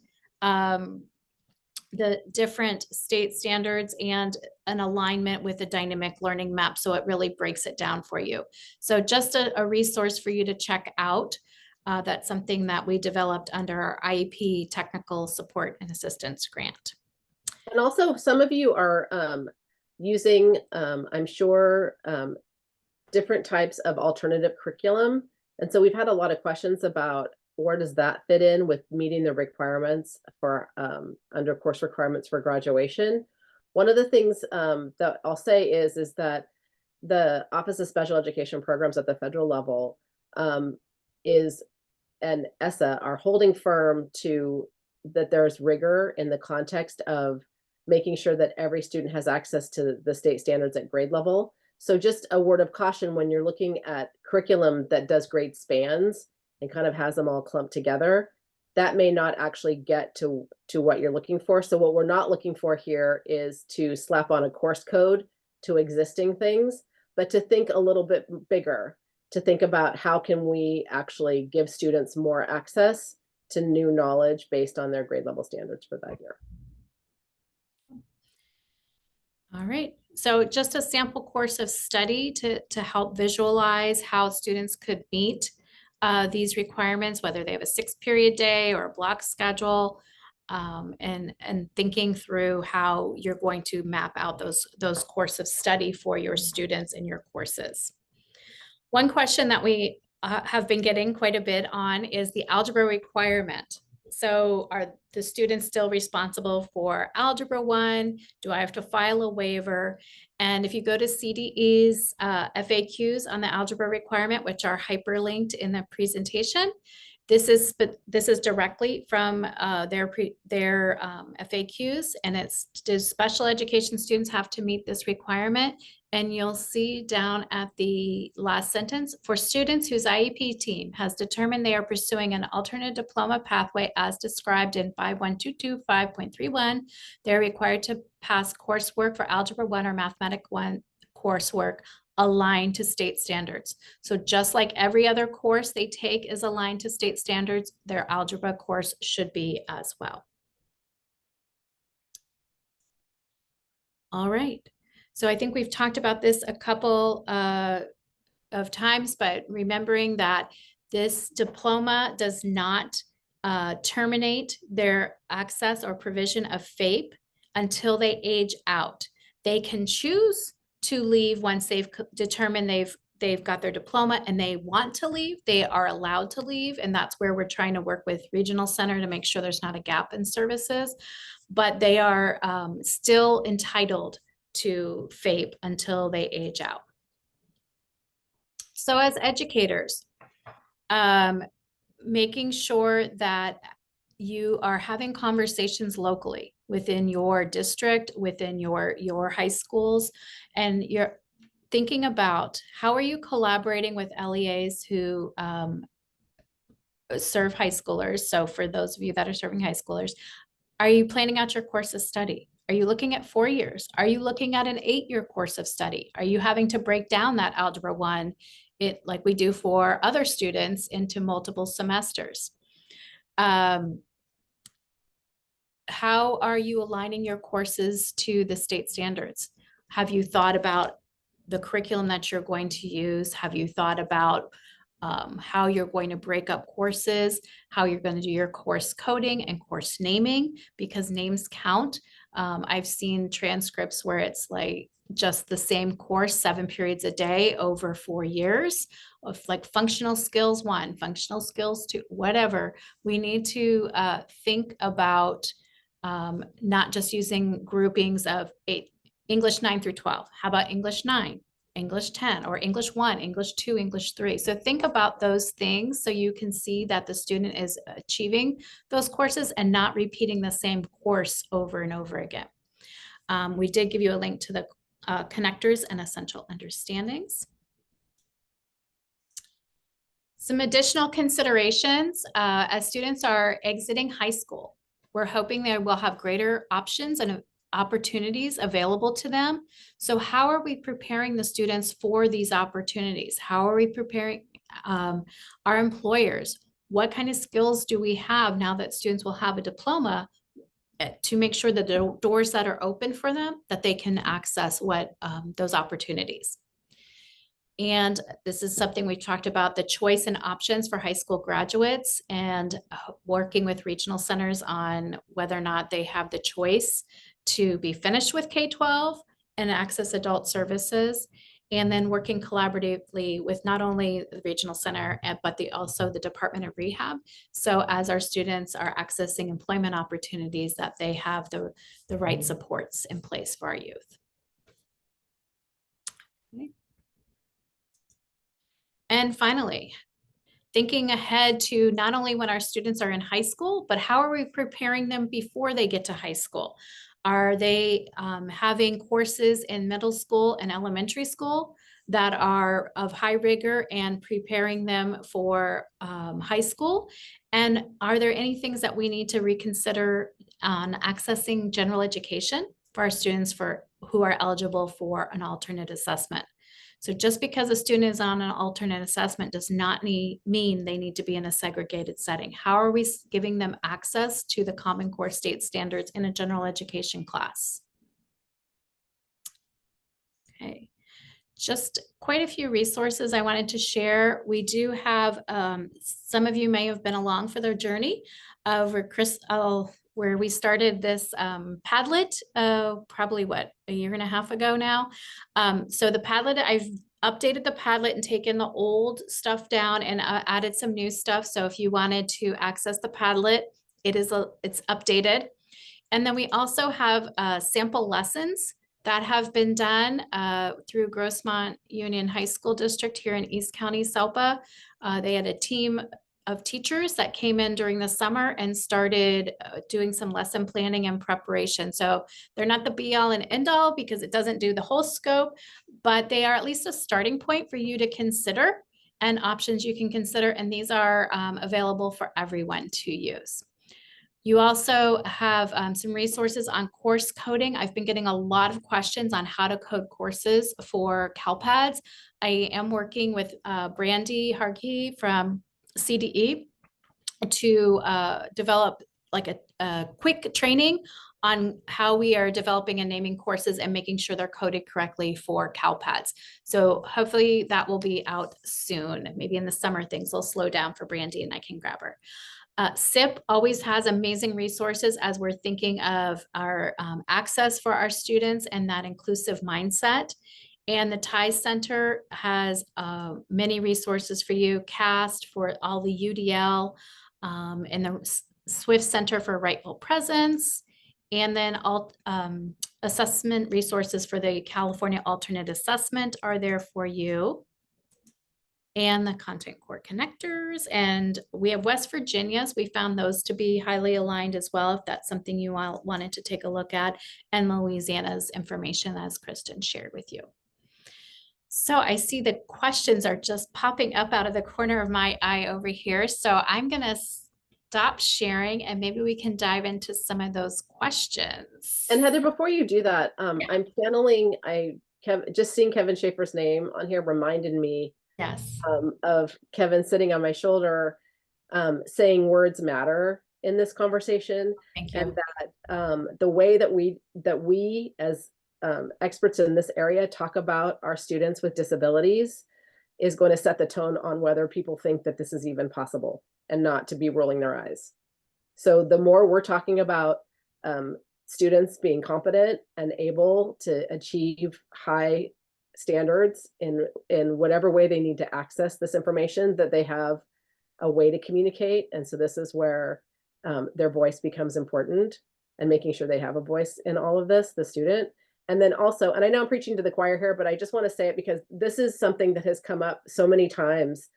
the different state standards and an alignment with the dynamic learning map. So it really breaks it down for you. So just a resource for you to check out. That's something that we developed under our IEP Technical Support and Assistance Grant. And also some of you are using, I'm sure, different types of alternative curriculum. And so we've had a lot of questions about where does that fit in with meeting the requirements for under course requirements for graduation. One of the things that I'll say is that the Office of Special Education Programs at the federal level and ESSA are holding firm to that there's rigor in the context of making sure that every student has access to the state standards at grade level. So just a word of caution when you're looking at curriculum that does grade spans and kind of has them all clumped together, that may not actually get to what you're looking for. So what we're not looking for here is to slap on a course code to existing things, but to think a little bit bigger, to think about how can we actually give students more access to new knowledge based on their grade level standards for that year. All right, so just a sample course of study to help visualize how students could meet these requirements, whether they have a 6-period day or a block schedule, and thinking through how you're going to map out those course of study for your students in your courses. One question that we have been getting quite a bit on is the algebra requirement. So are the students still responsible for Algebra 1? Do I have to file a waiver? And if you go to CDE's FAQs on the algebra requirement, which are hyperlinked in the presentation, this is directly from their FAQs, and it's, do special education students have to meet this requirement? And you'll see down at the last sentence, for students whose IEP team has determined they are pursuing an alternate diploma pathway as described in 5122.5.31, they're required to pass coursework for Algebra 1 or Mathematics 1 coursework aligned to state standards. So just like every other course they take is aligned to state standards, their algebra course should be as well. All right. So I think we've talked about this a couple of times, but remembering that this diploma does not terminate their access or provision of FAPE until they age out. They can choose to leave once they've determined they've got their diploma and they want to leave. They are allowed to leave, and that's where we're trying to work with Regional Center to make sure there's not a gap in services, but they are still entitled to FAPE until they age out. So as educators, making sure that you are having conversations locally within your district, within your high schools, and you're thinking about how are you collaborating with LEAs who serve high schoolers. So for those of you that are serving high schoolers, are you planning out your course of study? Are you looking at 4 years? Are you looking at an 8-year course of study? Are you having to break down that Algebra 1, like we do for other students, into multiple semesters? How are you aligning your courses to the state standards? Have you thought about the curriculum that you're going to use? Have you thought about how you're going to break up courses, how you're going to do your course coding and course naming, because names count. I've seen transcripts where it's like just the same course, 7 periods a day over 4 years, of like functional skills 1, functional skills 2, whatever. We need to think about not just using groupings of English 9 through 12. How about English 9, English 10, or English 1, English 2, English 3? So think about those things so you can see that the student is achieving those courses and not repeating the same course over and over again. We did give you a link to the connectors and essential understandings. Some additional considerations as students are exiting high school. We're hoping they will have greater options and opportunities available to them. So how are we preparing the students for these opportunities? How are we preparing our employers? What kind of skills do we have now that students will have a diploma to make sure that the doors that are open for them, that they can access those opportunities? And this is something we've talked about, the choice and options for high school graduates, and working with regional centers on whether or not they have the choice to be finished with K-12 and access adult services, and then working collaboratively with not only the regional center, but also the Department of Rehab. So as our students are accessing employment opportunities, that they have the right supports in place for our youth. Okay. And finally, thinking ahead to not only when our students are in high school, but how are we preparing them before they get to high school? Are they having courses in middle school and elementary school that are of high rigor and preparing them for high school? And are there any things that we need to reconsider on accessing general education for our students who are eligible for an alternate assessment? So just because a student is on an alternate assessment does not mean they need to be in a segregated setting. How are we giving them access to the Common Core state standards in a general education class? Okay, just quite a few resources I wanted to share. We do have, some of you may have been along for their journey where we started this Padlet, probably a year and a half ago now. So the Padlet, I've updated the Padlet and taken the old stuff down and added some new stuff. So if you wanted to access the Padlet, it's updated. And then we also have sample lessons that have been done through Grossmont Union High School District here in East County, SELPA. They had a team of teachers that came in during the summer and started doing some lesson planning and preparation. So they're not the be all and end all because it doesn't do the whole scope, but they are at least a starting point for you to consider and options you can consider. And these are available for everyone to use. You also have some resources on course coding. I've been getting a lot of questions on how to code courses for CalPads. I am working with Brandy Harkey from CDE to develop like a quick training on how we are developing and naming courses and making sure they're coded correctly for CalPads. So hopefully that will be out soon. Maybe in the summer things will slow down for Brandy and I can grab her. SIP always has amazing resources as we're thinking of our access for our students and that inclusive mindset. And the TIES Center has many resources for you, CAST for all the UDL, and the SWIFT Center for Rightful Presence, and then all assessment resources for the California Alternate Assessment are there for you. And the Content Core connectors. And we have West Virginia's. We found those to be highly aligned as well, if that's something you wanted to take a look at, and Louisiana's information as Kristen shared with you. So I see the questions are just popping up out of the corner of my eye over here. So I'm going to stop sharing and maybe we can dive into some of those questions. And Heather, before you do that, I'm channeling, just seeing Kevin Schaefer's name on here reminded me Yes. of Kevin sitting on my shoulder, saying words matter in this conversation. Thank you. And that the way that we as experts in this area talk about our students with disabilities is going to set the tone on whether people think that this is even possible and not to be rolling their eyes. So the more we're talking about students being competent and able to achieve high standards in whatever way they need to access this information, that they have a way to communicate. And so this is where their voice becomes important. and making sure they have a voice in all of this, the student. And then also, and I know I'm preaching to the choir here, but I just want to say it because this is something that has come up so many times,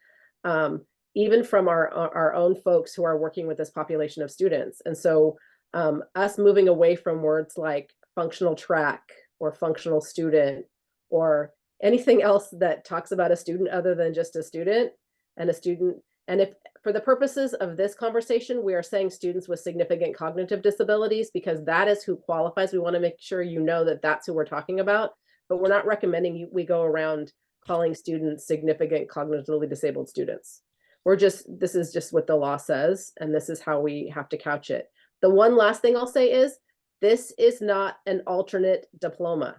even from our own folks who are working with this population of students. And so us moving away from words like functional track or functional student or anything else that talks about a student other than just a student and a student. And if for the purposes of this conversation, we are saying students with significant cognitive disabilities because that is who qualifies. We want to make sure you know that that's who we're talking about, but we're not recommending we go around calling students significant cognitively disabled students. This is just what the law says, and this is how we have to couch it. The one last thing I'll say is this is not an alternate diploma.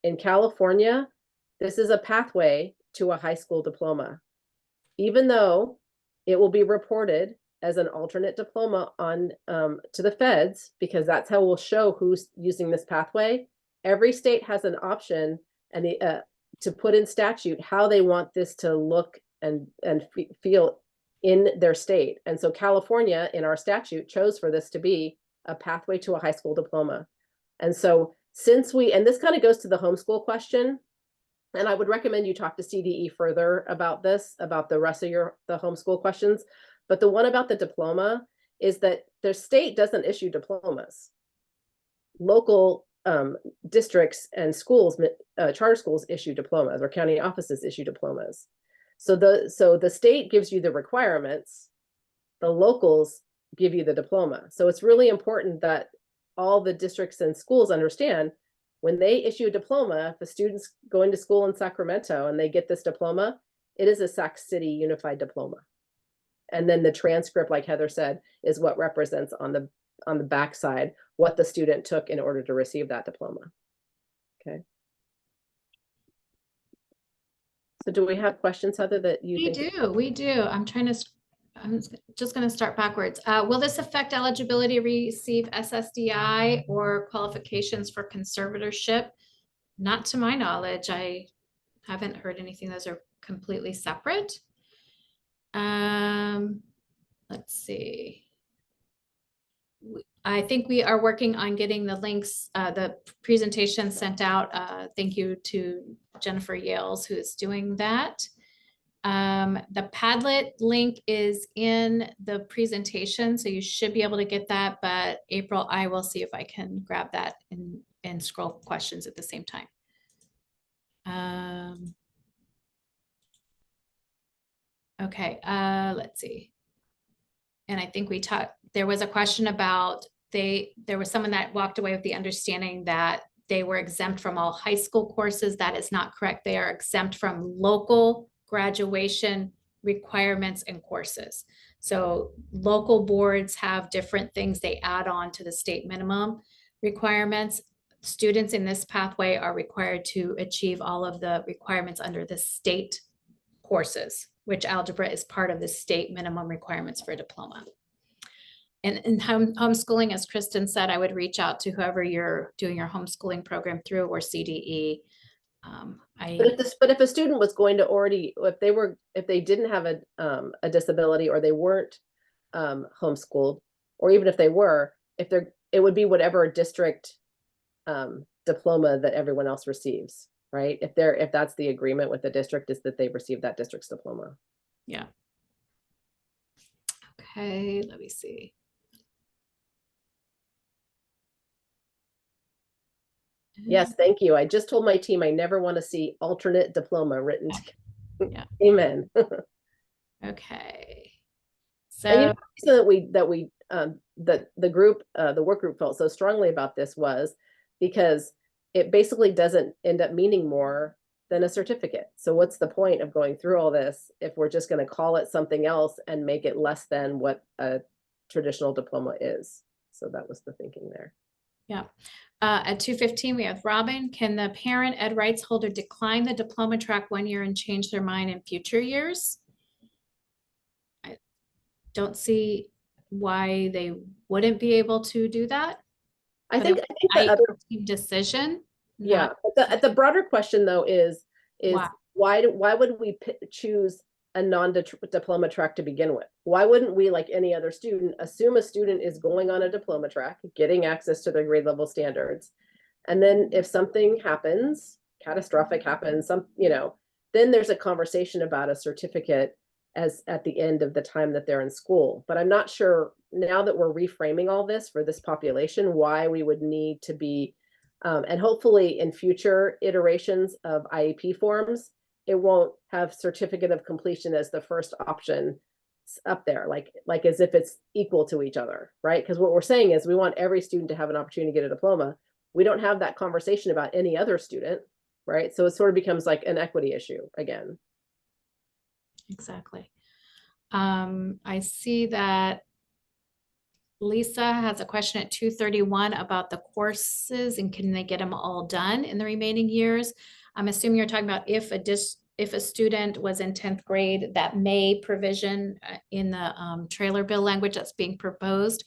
In California, this is a pathway to a high school diploma. Even though it will be reported as an alternate diploma on to the feds, because that's how we'll show who's using this pathway. Every state has an option and to put in statute how they want this to look and feel in their state. And so California in our statute chose for this to be a pathway to a high school diploma. And so and this kind of goes to the homeschool question, and I would recommend you talk to CDE further about this, about the rest of the homeschool questions. But the one about the diploma is that the state doesn't issue diplomas. Local districts and schools, charter schools issue diplomas, or county offices issue diplomas. So the state gives you the requirements, the locals give you the diploma. So it's really important that all the districts and schools understand when they issue a diploma, if a student's going to school in Sacramento and they get this diploma, it is a Sac City unified diploma. And then the transcript, like Heather said, is what represents on the backside what the student took in order to receive that diploma. Okay. So do we have questions, Heather, that you think? We do. I'm just going to start backwards. Will this affect eligibility to receive SSDI or qualifications for conservatorship? Not to my knowledge. I haven't heard anything. Those are completely separate. Let's see. I think we are working on getting the links, the presentation sent out. Thank you to Jennifer Yales, who is doing that. The Padlet link is in the presentation, so you should be able to get that. But April, I will see if I can grab that and scroll questions at the same time. Okay, let's see. And I think there was a question about there was someone that walked away with the understanding that they were exempt from all high school courses. That is not correct. They are exempt from local graduation requirements and courses. So local boards have different things they add on to the state minimum requirements. Students in this pathway are required to achieve all of the requirements under the state courses, which algebra is part of the state minimum requirements for a diploma. And in homeschooling, as Kristen said, I would reach out to whoever you're doing your homeschooling program through, or CDE. But if a student was going to already, if they didn't have a disability, or they weren't homeschooled, or even if they were, it would be whatever district diploma that everyone else receives, right? If that's the agreement with the district, is that they receive that district's diploma. Yeah. Okay, let me see. Yes, thank you. I just told my team I never want to see alternate diploma written. Yeah. Amen. Okay. And So the work group felt so strongly about this was because it basically doesn't end up meaning more than a certificate. So what's the point of going through all this if we're just going to call it something else and make it less than what a traditional diploma is? So that was the thinking there. yeah. At 2:15, we have Robin. Can the parent ed rights holder decline the diploma track 1 year and change their mind in future years? I don't see why they wouldn't be able to do that. I think the other decision. Yeah, but the broader question though is why would we choose a non-diploma track to begin with? Why wouldn't we, like any other student, assume a student is going on a diploma track, getting access to their grade level standards? And then if something happens, catastrophic happens, then there's a conversation about a certificate as at the end of the time that they're in school. But I'm not sure now that we're reframing all this for this population, why we would need to be, and hopefully in future iterations of IEP forms, it won't have certificate of completion as the first option up there, like as if it's equal to each other, right? Because what we're saying is we want every student to have an opportunity to get a diploma. We don't have that conversation about any other student, right? So it sort of becomes like an equity issue again. Exactly. I see that Lisa has a question at 2:31 about the courses and can they get them all done in the remaining years? I'm assuming you're talking about if a student was in 10th grade, that may provision in the trailer bill language that's being proposed.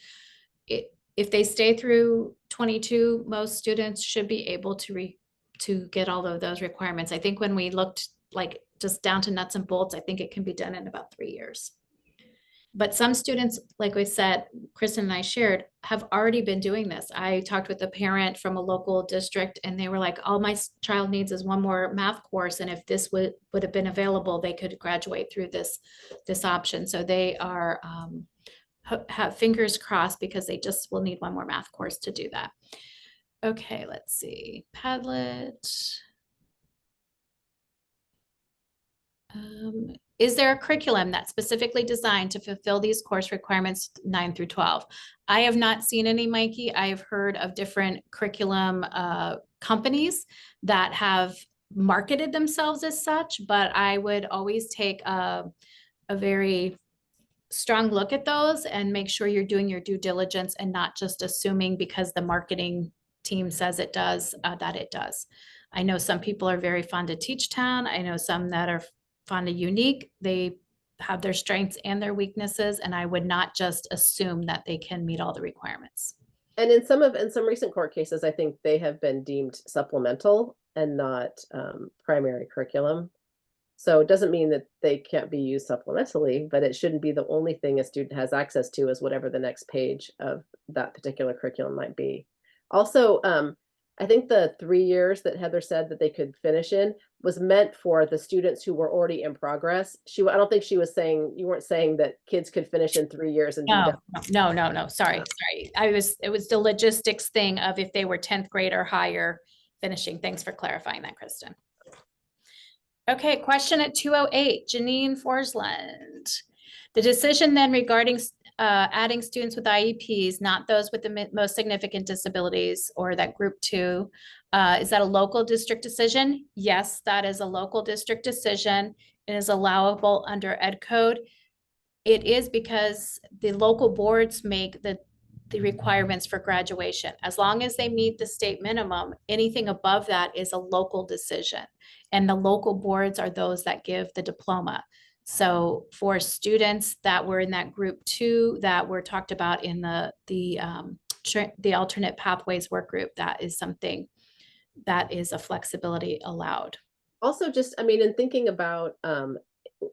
If they stay through 22, most students should be able to get all of those requirements. I think when we looked like just down to nuts and bolts, I think it can be done in about 3 years. But some students, like we said, Kristen and I shared, have already been doing this. I talked with a parent from a local district and they were like, all my child needs is one more math course. And if this would have been available, they could graduate through this option. So they are have fingers crossed because they just will need one more math course to do that. Okay, let's see. Padlet. Is there a curriculum that's specifically designed to fulfill these course requirements 9 through 12? I have not seen any, Mikey. I have heard of different curriculum companies that have marketed themselves as such, but I would always take a very strong look at those and make sure you're doing your due diligence and not just assuming because the marketing team says it does, that it does. I know some people are very fond of Teach Town. I know some that are fond of Unique. They have their strengths and their weaknesses, and I would not just assume that they can meet all the requirements. And in some recent court cases, I think they have been deemed supplemental and not primary curriculum. So it doesn't mean that they can't be used supplementally, but it shouldn't be the only thing a student has access to is whatever the next page of that particular curriculum might be. Also, I think the 3 years that Heather said that they could finish in was meant for the students who were already in progress. I don't think she was saying, you weren't saying that kids could finish in 3 years and be done. No. Sorry. It was the logistics thing of if they were 10th grade or higher finishing. Thanks for clarifying that, Kristen. Okay, question at 2:08, Janine Forsland. The decision then regarding adding students with IEPs, not those with the most significant disabilities or that group 2, is that a local district decision? Yes, that is a local district decision. It is allowable under Ed Code. It is because the local boards make the requirements for graduation. As long as they meet the state minimum, anything above that is a local decision. And the local boards are those that give the diploma. So for students that were in that group 2 that were talked about in the alternate pathways work group, that is something that is a flexibility allowed. Also, just, in thinking about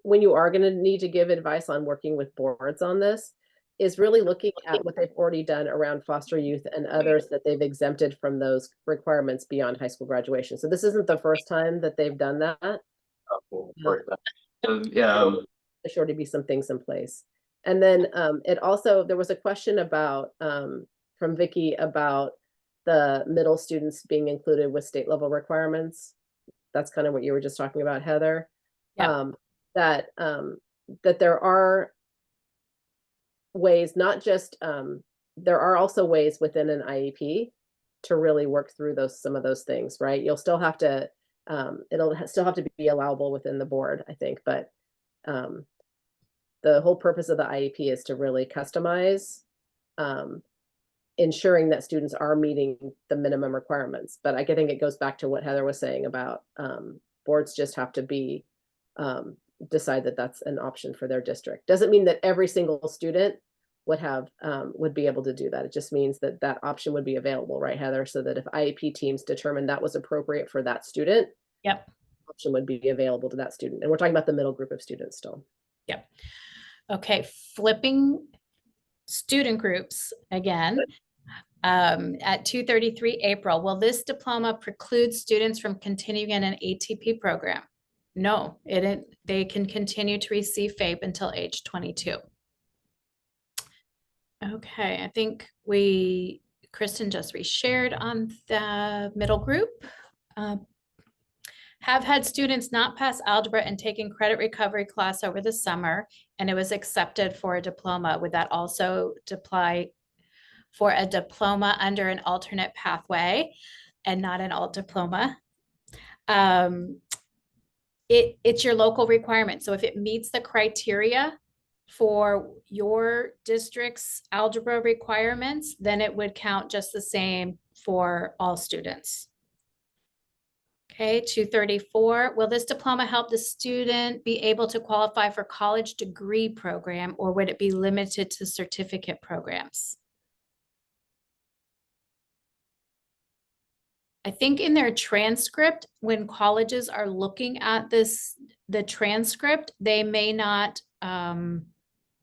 when you are going to need to give advice on working with boards on this, is really looking at what they've already done around foster youth and others that they've exempted from those requirements beyond high school graduation. So this isn't the first time that they've done that. There should already be some things in place. And then there was a question about from Vicky about the middle students being included with state level requirements. That's kind of what you were just talking about, Heather. Yeah. That there are ways, not just there are also ways within an IEP to really work through some of those things, right? You'll still have to it'll still have to be allowable within the board, I think, but the whole purpose of the IEP is to really customize, ensuring that students are meeting the minimum requirements. But I think it goes back to what Heather was saying about boards just have to be decide that that's an option for their district. Doesn't mean that every single student would be able to do that. It just means that that option would be available, right, Heather? So that if IEP teams determined that was appropriate for that student, Yep, option would be available to that student. And we're talking about the middle group of students still. Yep. Okay, flipping student groups again. At 233 April, will this diploma preclude students from continuing in an ATP program? No, they can continue to receive FAPE until age 22. Okay, I think Kristen just reshared on the middle group. Have had students not pass algebra and taken credit recovery class over the summer, and it was accepted for a diploma. Would that also apply for a diploma under an alternate pathway and not an alt diploma? It's your local requirement. So if it meets the criteria for your district's algebra requirements, then it would count just the same for all students. Okay, 234, will this diploma help the student be able to qualify for college degree program, or would it be limited to certificate programs? I think in their transcript, when colleges are looking at the transcript, they may not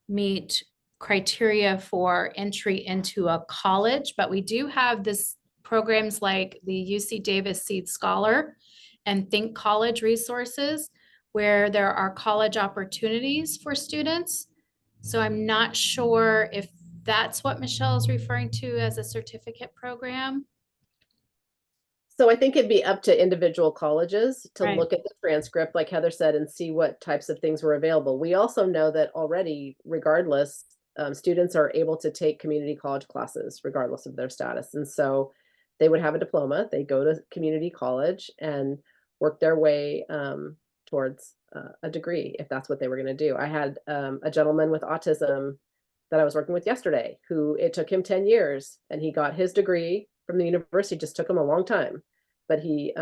meet criteria for entry into a college, but we do have this programs like the UC Davis Seed Scholar and Think College resources, where there are college opportunities for students. So I'm not sure if that's what Michelle is referring to as a certificate program. So I think it'd be up to individual colleges to Right. look at the transcript, like Heather said, and see what types of things were available. We also know that already, regardless, students are able to take community college classes regardless of their status. And so they would have a diploma, they go to community college and work their way towards a degree if that's what they were going to do. I had a gentleman with autism that I was working with yesterday who it took him 10 years and he got his degree from the university. Just took him a long time, but he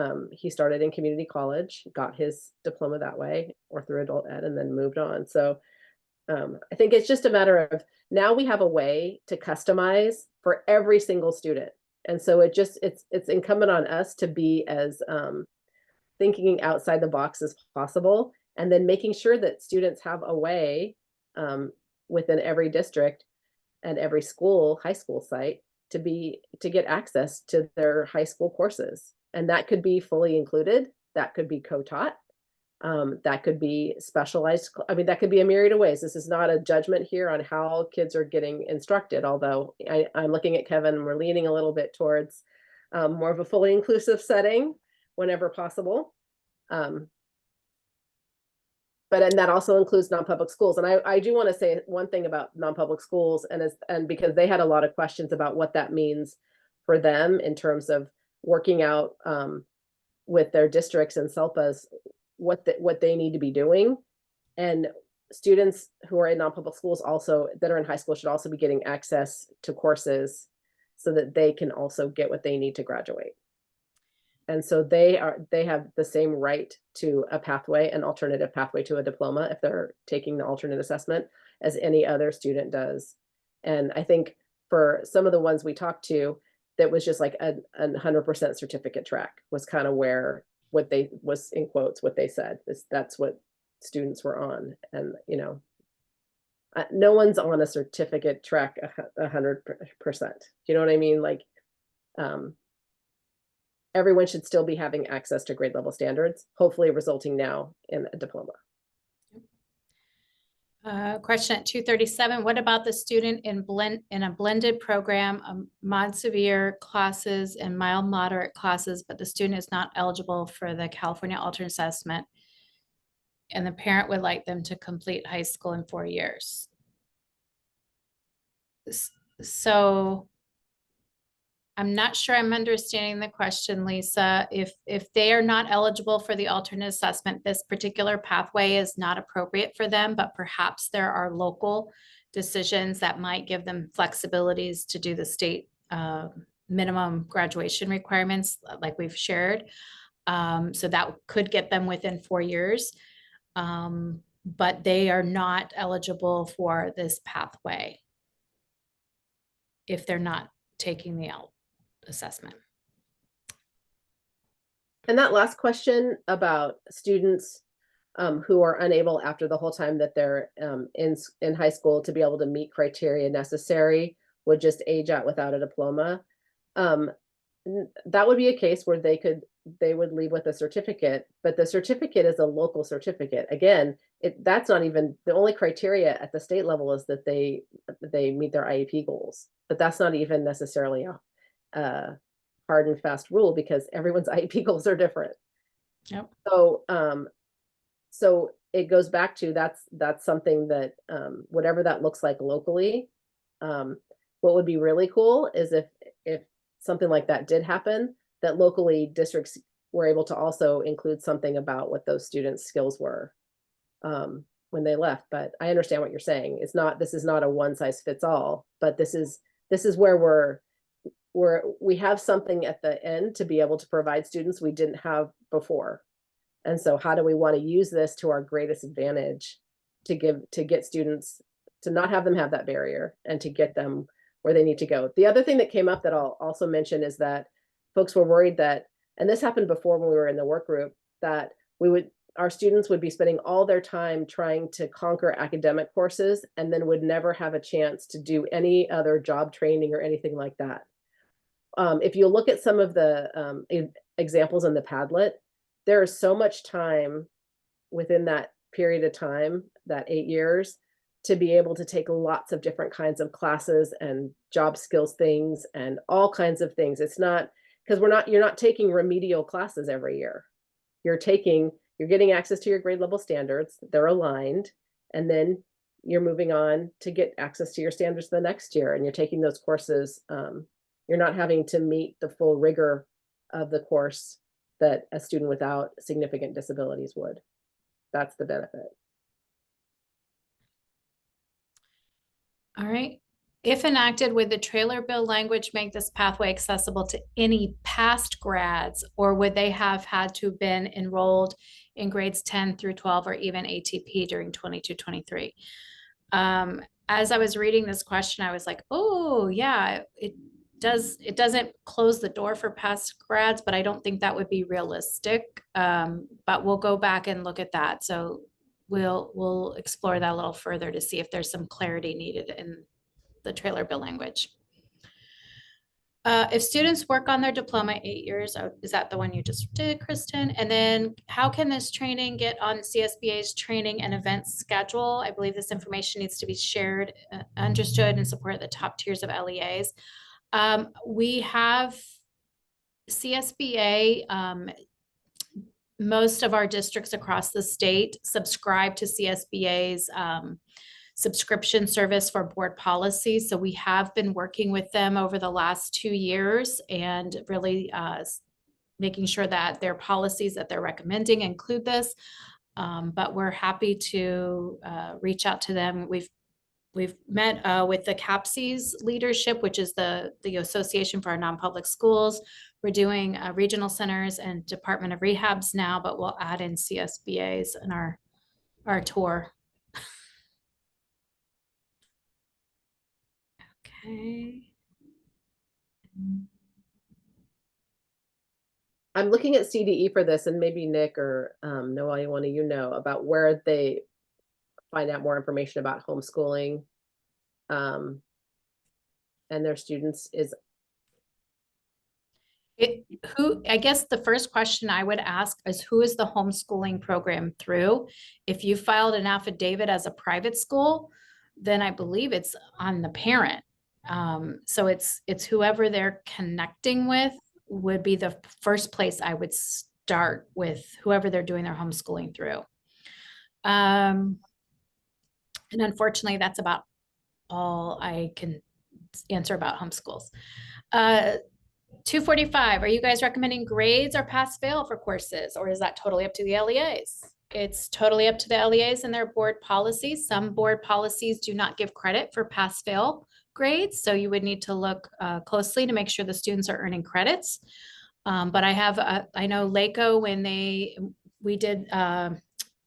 started in community college, got his diploma that way or through adult ed, and then moved on. So I think it's just a matter of now we have a way to customize for every single student. And so it's incumbent on us to be as thinking outside the box as possible, and then making sure that students have a way within every district and every school, high school site, to get access to their high school courses. And that could be fully included, that could be co-taught, that could be specialized. I mean, that could be a myriad of ways. This is not a judgment here on how kids are getting instructed, although I'm looking at Kevin and we're leaning a little bit towards more of a fully inclusive setting whenever possible. And that also includes non-public schools. And I do want to say one thing about non-public schools, and because they had a lot of questions about what that means for them in terms of working out with their districts and SELPAs what they need to be doing. And students who are in non-public schools also that are in high school should also be getting access to courses so that they can also get what they need to graduate. And so they have the same right to a pathway, an alternative pathway to a diploma if they're taking the alternate assessment as any other student does. And I think for some of the ones we talked to, that was just like a 100% certificate track was kind of where what they was in quotes, what they said is that's what students were on. And, no one's on a certificate track 100%. Do you know what I mean? Like, everyone should still be having access to grade level standards, hopefully resulting now in a diploma. Question at 237, what about the student in a blended program, mod severe classes and mild moderate classes, but the student is not eligible for the California alternate assessment and the parent would like them to complete high school in 4 years? So I'm not sure I'm understanding the question, Lisa. If they are not eligible for the alternate assessment, this particular pathway is not appropriate for them, but perhaps there are local decisions that might give them flexibilities to do the state minimum graduation requirements like we've shared. So that could get them within 4 years, but they are not eligible for this pathway if they're not taking the assessment. And that last question about students who are unable after the whole time that they're in high school to be able to meet criteria necessary would just age out without a diploma. That would be a case where they would leave with a certificate, but the certificate is a local certificate. Again, that's not even the only criteria at the state level is that they meet their IEP goals, but that's not even necessarily a hard and fast rule because everyone's IEP goals are different. Yep. So it goes back to that's something that whatever that looks like locally. What would be really cool is if something like that did happen, that locally districts were able to also include something about what those students' skills were when they left. But I understand what you're saying. This is not a one size fits all, but this is where we have something at the end to be able to provide students we didn't have before. And so how do we want to use this to our greatest advantage to get students to not have them have that barrier and to get them where they need to go. The other thing that came up that I'll also mention is that folks were worried that, and this happened before when we were in the work group, that our students would be spending all their time trying to conquer academic courses and then would never have a chance to do any other job training or anything like that. If you look at some of the examples in the Padlet, there is so much time within that period of time, that 8 years, to be able to take lots of different kinds of classes and job skills things and all kinds of things. It's not because you're not taking remedial classes every year. You're getting access to your grade level standards, they're aligned, and then you're moving on to get access to your standards the next year. And you're taking those courses. You're not having to meet the full rigor of the course that a student without significant disabilities would. That's the benefit. All right. If enacted, would the trailer bill language make this pathway accessible to any past grads, or would they have had to have been enrolled in grades 10 through 12 or even ATP during 22-23? As I was reading this question, I was like, oh yeah, it doesn't close the door for past grads, but I don't think that would be realistic. But we'll go back and look at that. So we'll explore that a little further to see if there's some clarity needed in the trailer bill language. If students work on their diploma 8 years, is that the one you just did, Kristen? And then how can this training get on CSBA's training and events schedule? I believe this information needs to be shared, understood, and support the top tiers of LEAs. We have CSBA, most of our districts across the state subscribe to CSBA's subscription service for board policy. So we have been working with them over the last 2 years and really making sure that their policies that they're recommending include this. But we're happy to reach out to them. We've met with the CAPSES leadership, which is the Association for our Non-Public Schools. We're doing regional centers and Department of Rehabs now, but we'll add in CSBAs in our tour. Okay. I'm looking at CDE for this, and maybe Nick or Noelle, one of you know about where they find out more information about homeschooling and their students is. I guess the first question I would ask is, who is the homeschooling program through? If you filed an affidavit as a private school, then I believe it's on the parent. So it's whoever they're connecting with would be the first place I would start with, whoever they're doing their homeschooling through. And unfortunately, that's about all I can answer about homeschools. 245, are you guys recommending grades or pass-fail for courses, or is that totally up to the LEAs? It's totally up to the LEAs and their board policies. Some board policies do not give credit for pass-fail grades, so you would need to look closely to make sure the students are earning credits. But I know LACO, when we did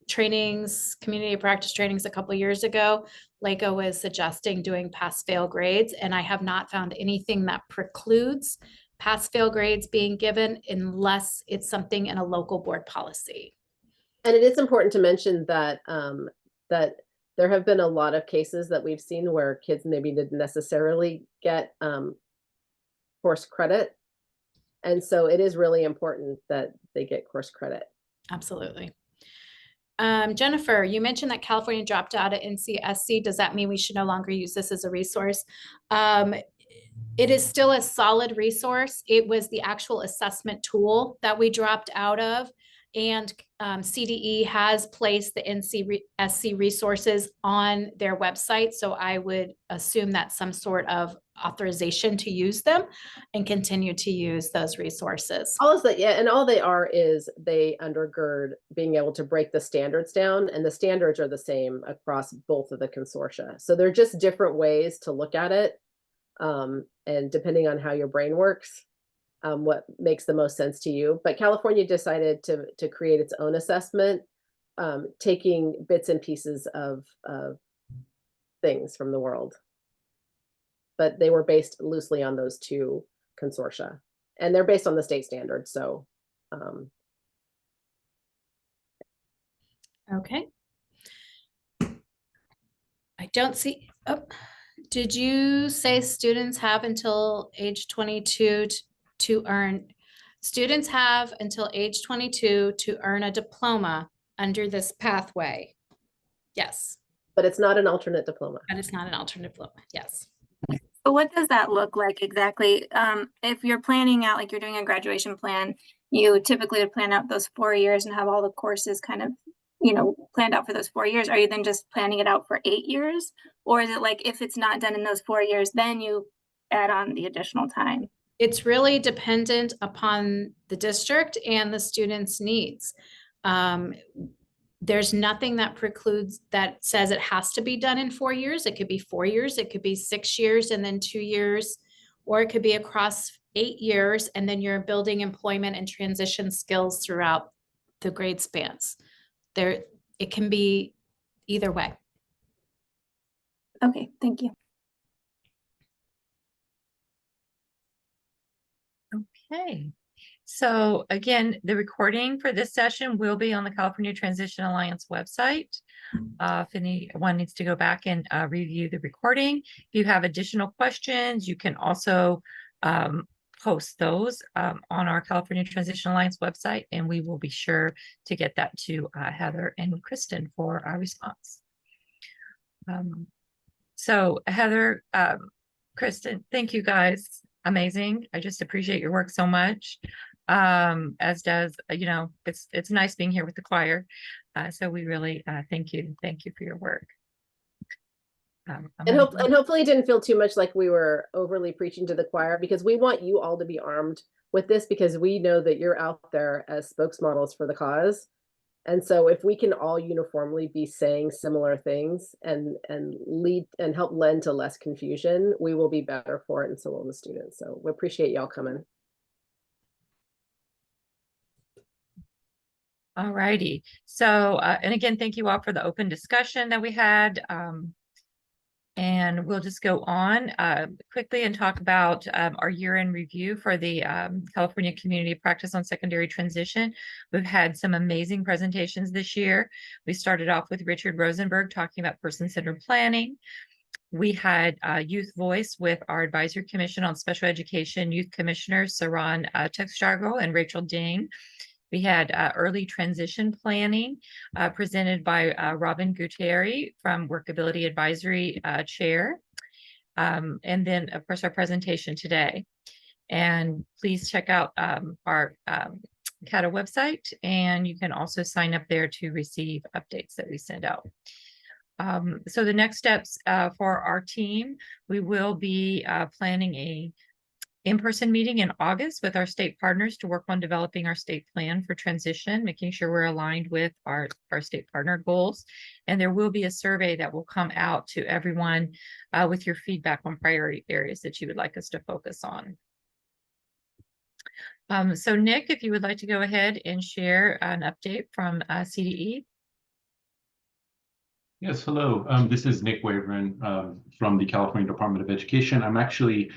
trainings, community practice trainings a couple of years ago, LACO was suggesting doing pass-fail grades, and I have not found anything that precludes pass-fail grades being given unless it's something in a local board policy. And it is important to mention that that there have been a lot of cases that we've seen where kids maybe didn't necessarily get course credit. And so it is really important that they get course credit. Absolutely. Jennifer, you mentioned that California dropped out of NCSC. Does that mean we should no longer use this as a resource? It is still a solid resource. It was the actual assessment tool that we dropped out of. And CDE has placed the NCSC resources on their website. So I would assume that's some sort of authorization to use them and continue to use those resources. All is that, yeah, and all they are is they undergird being able to break the standards down, and the standards are the same across both of the consortia. So they're just different ways to look at it. And depending on how your brain works, what makes the most sense to you. But California decided to create its own assessment, taking bits and pieces of things from the world. But they were based loosely on those two consortia, and they're based on the state standards. So, Okay. I don't see, oh, did you say students have until age 22 to earn, students have until age 22 to earn a diploma under this pathway? Yes, but it's not an alternate diploma. but it's not an alternate diploma. Yes. So what does that look like exactly? If you're planning out, like you're doing a graduation plan, you typically would plan out those 4 years and have all the courses kind of, planned out for those 4 years. Are you then just planning it out for 8 years? Or is it like, if it's not done in those 4 years, then you add on the additional time? It's really dependent upon the district and the student's needs. There's nothing that precludes, that says it has to be done in 4 years. It could be 4 years, it could be 6 years and then 2 years, or it could be across 8 years and then you're building employment and transition skills throughout the grade spans. It can be either way. Okay, thank you. Okay. So again, the recording for this session will be on the California Transition Alliance website. If anyone needs to go back and review the recording. If you have additional questions, you can also post those on our California Transition Alliance website, and we will be sure to get that to Heather and Kristen for our response. So Heather, Kristen, thank you guys. Amazing. I just appreciate your work so much. As does, it's nice being here with the choir. So we really thank you. Thank you for your work. And hopefully it didn't feel too much like we were overly preaching to the choir, because we want you all to be armed with this, because we know that you're out there as spokesmodels for the cause. And so if we can all uniformly be saying similar things and lead and help lend to less confusion, we will be better for it, and so will the students. So we appreciate y'all coming. All righty. So, and again, thank you all for the open discussion that we had. And we'll just go on quickly and talk about our year-end review for the California Community Practice on Secondary Transition. We've had some amazing presentations this year. We started off with Richard Rosenberg talking about person-centered planning. We had Youth Voice with our Advisory Commission on Special Education Youth Commissioners, Saran Texjargo and Rachel Ding. We had early transition planning presented by Robin Gutierrez from Workability Advisory Chair. And then, of course, our presentation today. And please check out our CATA website, and you can also sign up there to receive updates that we send out. So the next steps for our team, we will be planning a in-person meeting in August with our state partners to work on developing our state plan for transition, making sure we're aligned with our state partner goals. And there will be a survey that will come out to everyone with your feedback on priority areas that you would like us to focus on. So Nick, if you would like to go ahead and share an update from CDE. Yes, hello. This is Nick Waveren from the California Department of Education. I'm actually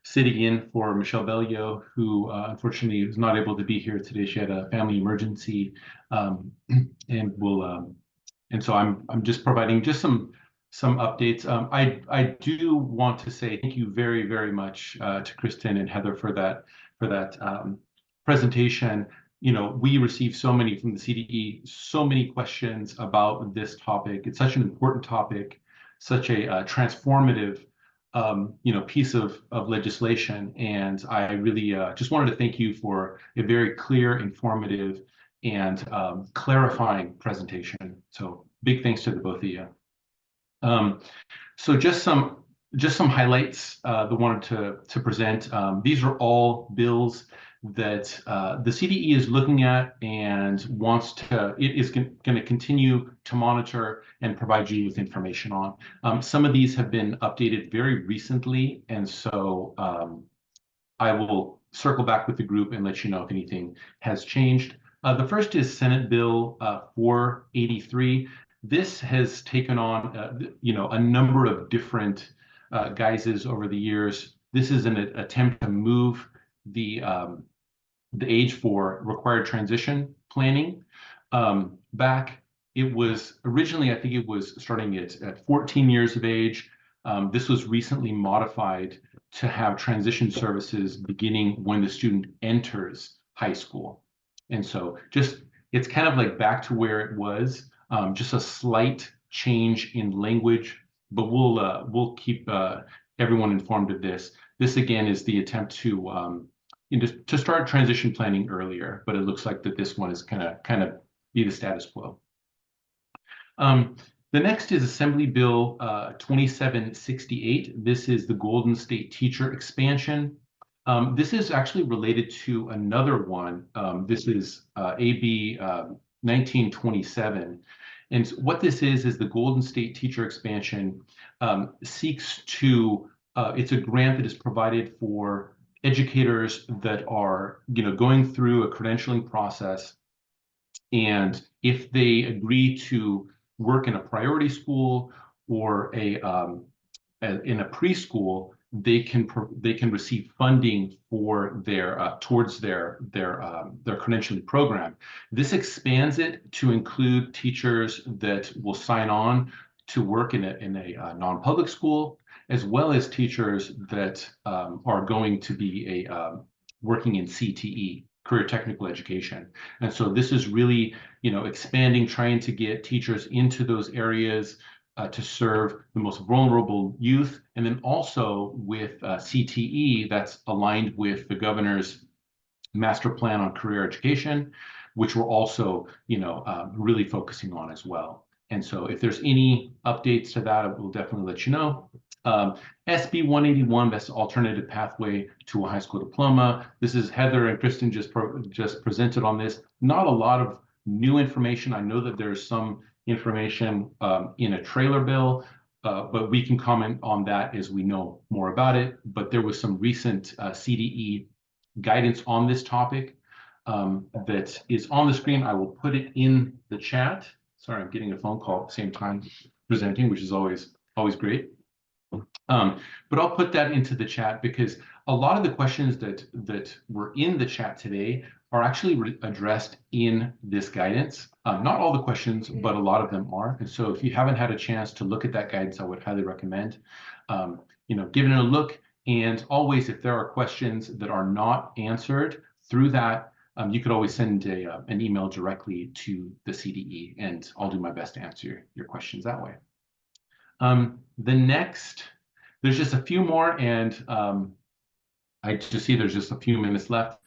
sitting in for Michelle Bellio, who unfortunately is not able to be here today. She had a family emergency, and so I'm just providing just some updates. I do want to say thank you very, very much to Kristen and Heather for that presentation. You know, we received so many from the CDE, so many questions about this topic. It's such an important topic, such a transformative piece of legislation. And I really just wanted to thank you for a very clear, informative, and clarifying presentation. So big thanks to the both of you. So just some highlights that wanted to present. These are all bills that the CDE is looking at and is going to continue to monitor and provide you with information on. Some of these have been updated very recently, and so I will circle back with the group and let you know if anything has changed. The first is Senate Bill 483. This has taken on a number of different guises over the years. This is an attempt to move the age for required transition planning back. It was originally, I think it was starting at 14 years of age. This was recently modified to have transition services beginning when the student enters high school. And so it's kind of like back to where it was, just a slight change in language, but we'll keep everyone informed of this. This again is the attempt to start transition planning earlier, but it looks like that this one is kind of be the status quo. The next is Assembly Bill 2768. This is the Golden State Teacher expansion. This is actually related to another one. This is AB 1927. And what this is the Golden State Teacher expansion seeks to, it's a grant that is provided for educators that are going through a credentialing process, and if they agree to work in a priority school or in a preschool, they can receive funding for towards their credentialing program. This expands it to include teachers that will sign on to work in a non-public school, as well as teachers that are going to be working in CTE, career technical education. And so this is really, expanding, trying to get teachers into those areas to serve the most vulnerable youth. And then also with CTE, that's aligned with the governor's master plan on career education, which we're also, really focusing on as well. And so if there's any updates to that, we'll definitely let you know. SB 181, that's alternative pathway to a high school diploma. This is Heather and Kristen just presented on this. Not a lot of new information. I know that there's some information in a trailer bill, but we can comment on that as we know more about it. But there was some recent CDE guidance on this topic that is on the screen. I will put it in the chat. Sorry, I'm getting a phone call at the same time presenting, which is always great. But I'll put that into the chat because a lot of the questions that were in the chat today are actually addressed in this guidance. Not all the questions, but a lot of them are. And so if you haven't had a chance to look at that guidance, I would highly recommend, giving it a look. And always, if there are questions that are not answered through that, you could always send an email directly to the CDE, and I'll do my best to answer your questions that way. The next, there's just a few more, and I just see there's just a few minutes left.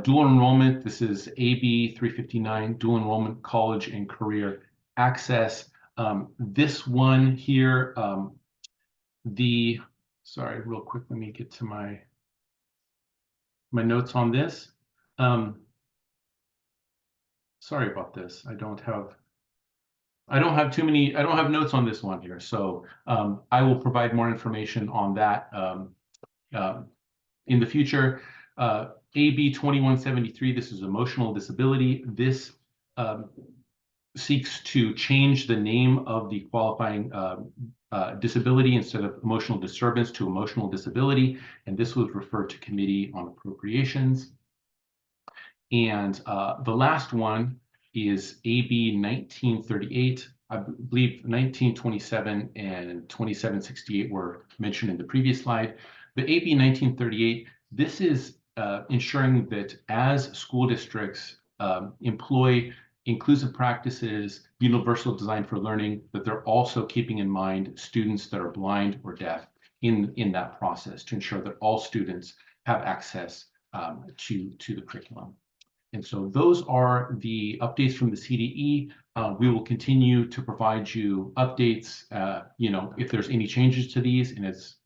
Dual enrollment, this is AB 359, dual enrollment college and career access. This one here, sorry, real quick, let me get to my notes on this. Sorry about this. I don't have notes on this one here. So I will provide more information on that in the future. AB 2173, this is emotional disability. This seeks to change the name of the qualifying disability instead of emotional disturbance to emotional disability, and this was referred to Committee on Appropriations. And the last one is AB 1938. I believe 1927 and 2768 were mentioned in the previous slide. The AB 1938, this is ensuring that as school districts employ inclusive practices, universal design for learning, that they're also keeping in mind students that are blind or deaf in that process to ensure that all students have access to the curriculum. And so those are the updates from the CDE. We will continue to provide you updates, if there's any changes to these. And as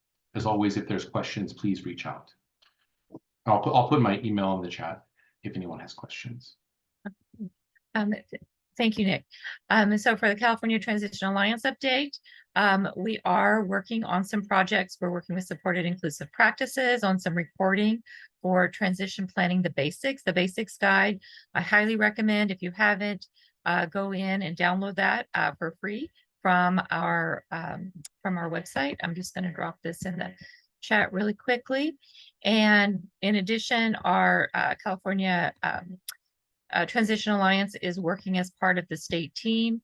always, if there's questions, please reach out. I'll put my email in the chat if anyone has questions. Thank you, Nick. So for the California Transition Alliance update, we are working on some projects. We're working with supported inclusive practices on some reporting for transition planning, the basics guide. I highly recommend, if you haven't, go in and download that for free from our website. I'm just going to drop this in the chat really quickly. And in addition, our California Transition Alliance is working as part of the state team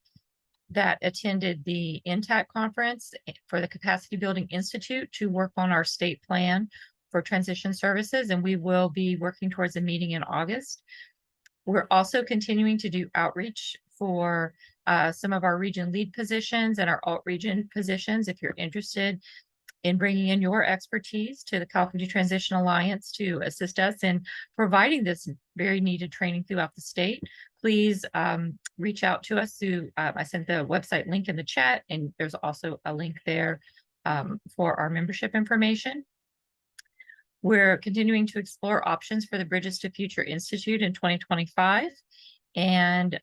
that attended the INTAC conference for the Capacity Building Institute to work on our state plan for transition services, and we will be working towards a meeting in August. We're also continuing to do outreach for some of our region lead positions and our alt region positions. If you're interested in bringing in your expertise to the California Transition Alliance to assist us in providing this very needed training throughout the state, please reach out to us through, I sent the website link in the chat, and there's also a link there for our membership information. We're continuing to explore options for the Bridges to Future Institute in 2025. And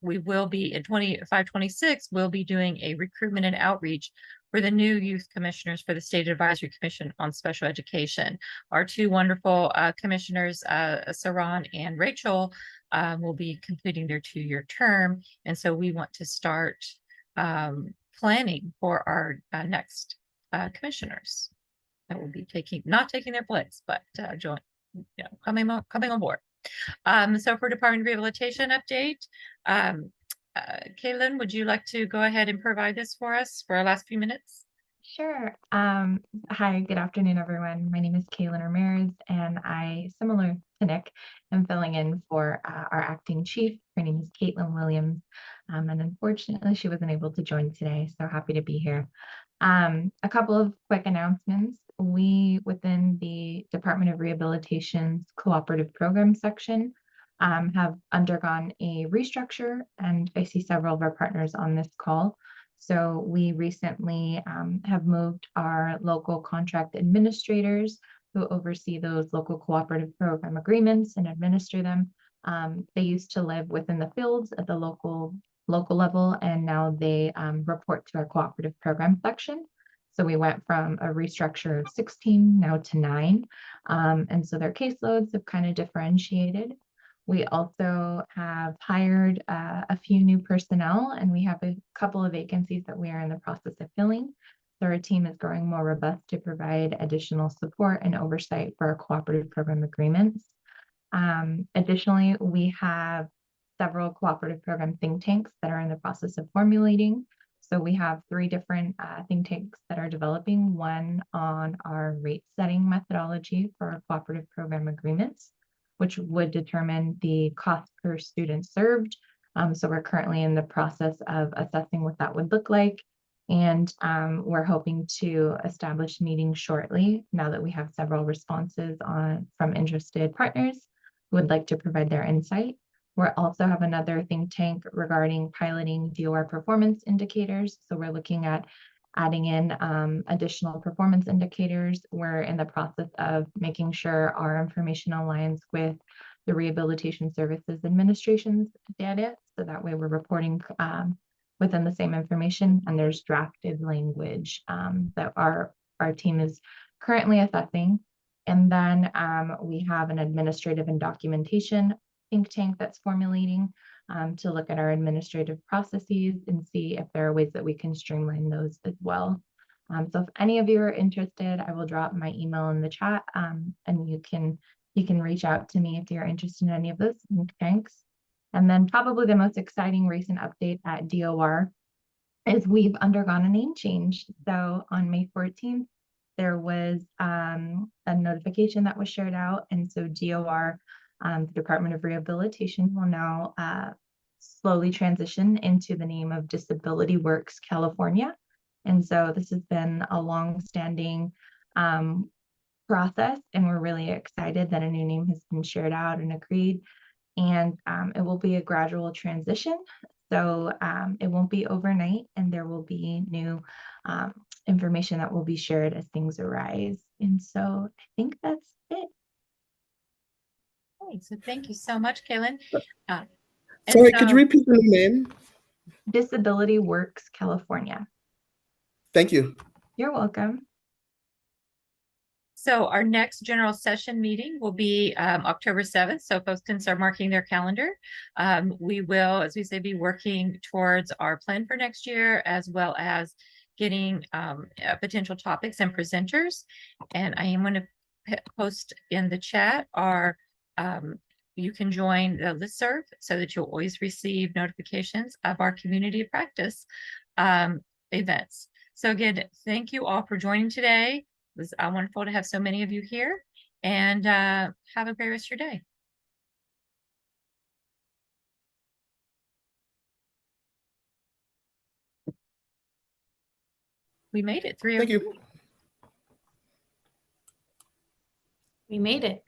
we will be in 25-26, we'll be doing a recruitment and outreach for the new youth commissioners for the State Advisory Commission on Special Education. Our two wonderful commissioners, Saran and Rachel, will be completing their 2-year term. And so we want to start planning for our next commissioners that will be not taking their place, but coming on board. So for Department of Rehabilitation update, Kaylin, would you like to go ahead and provide this for us for our last few minutes? Sure. Hi, good afternoon, everyone. My name is Kaylin Ramirez, and I, similar to Nick, am filling in for our acting chief. Her name is Caitlin Williams, and unfortunately, she wasn't able to join today, so happy to be here. A couple of quick announcements. We, within the Department of Rehabilitation's cooperative program section, have undergone a restructure, and I see several of our partners on this call. So we recently have moved our local contract administrators who oversee those local cooperative program agreements and administer them. They used to live within the fields at the local level, and now they report to our cooperative program section. So we went from a restructure of 16 now to 9. And so their caseloads have kind of differentiated. We also have hired a few new personnel, and we have a couple of vacancies that we are in the process of filling. So our team is growing more robust to provide additional support and oversight for our cooperative program agreements. Additionally, we have several cooperative program think tanks that are in the process of formulating. So we have 3 different think tanks that are developing, one on our rate setting methodology for our cooperative program agreements, which would determine the cost per student served. So we're currently in the process of assessing what that would look like. And we're hoping to establish meetings shortly now that we have several responses from interested partners who would like to provide their insight. We also have another think tank regarding piloting DOR performance indicators. So we're looking at adding in additional performance indicators. We're in the process of making sure our information aligns with the Rehabilitation Services Administration's data. So that way we're reporting within the same information, and there's drafted language that our team is currently assessing. And then we have an administrative and documentation think tank that's formulating. to look at our administrative processes and see if there are ways that we can streamline those as well. So if any of you are interested, I will drop my email in the chat, and you can reach out to me if you're interested in any of those. Thanks. And then probably the most exciting recent update at DOR is we've undergone a name change. So on May 14th, there was a notification that was shared out. And so DOR, the Department of Rehabilitation, will now slowly transition into the name of Disability Works California. And so this has been a long-standing process, and we're really excited that a new name has been shared out and agreed. And it will be a gradual transition. So it won't be overnight, and there will be new information that will be shared as things arise. And so I think that's it. Okay, so thank you so much, Kaylin. And Sorry, could you so- repeat the new name? Disability Works California. Thank you. You're welcome. So our next general session meeting will be October 7th. So folks can start marking their calendar. We will, as we say, be working towards our plan for next year, as well as getting potential topics and presenters. And I am going to post in the chat our you can join the listserv so that you'll always receive notifications of our community of practice events. So again, thank you all for joining today. It was wonderful to have so many of you here, and have a great rest of your day. We made it through. Thank you. We made it.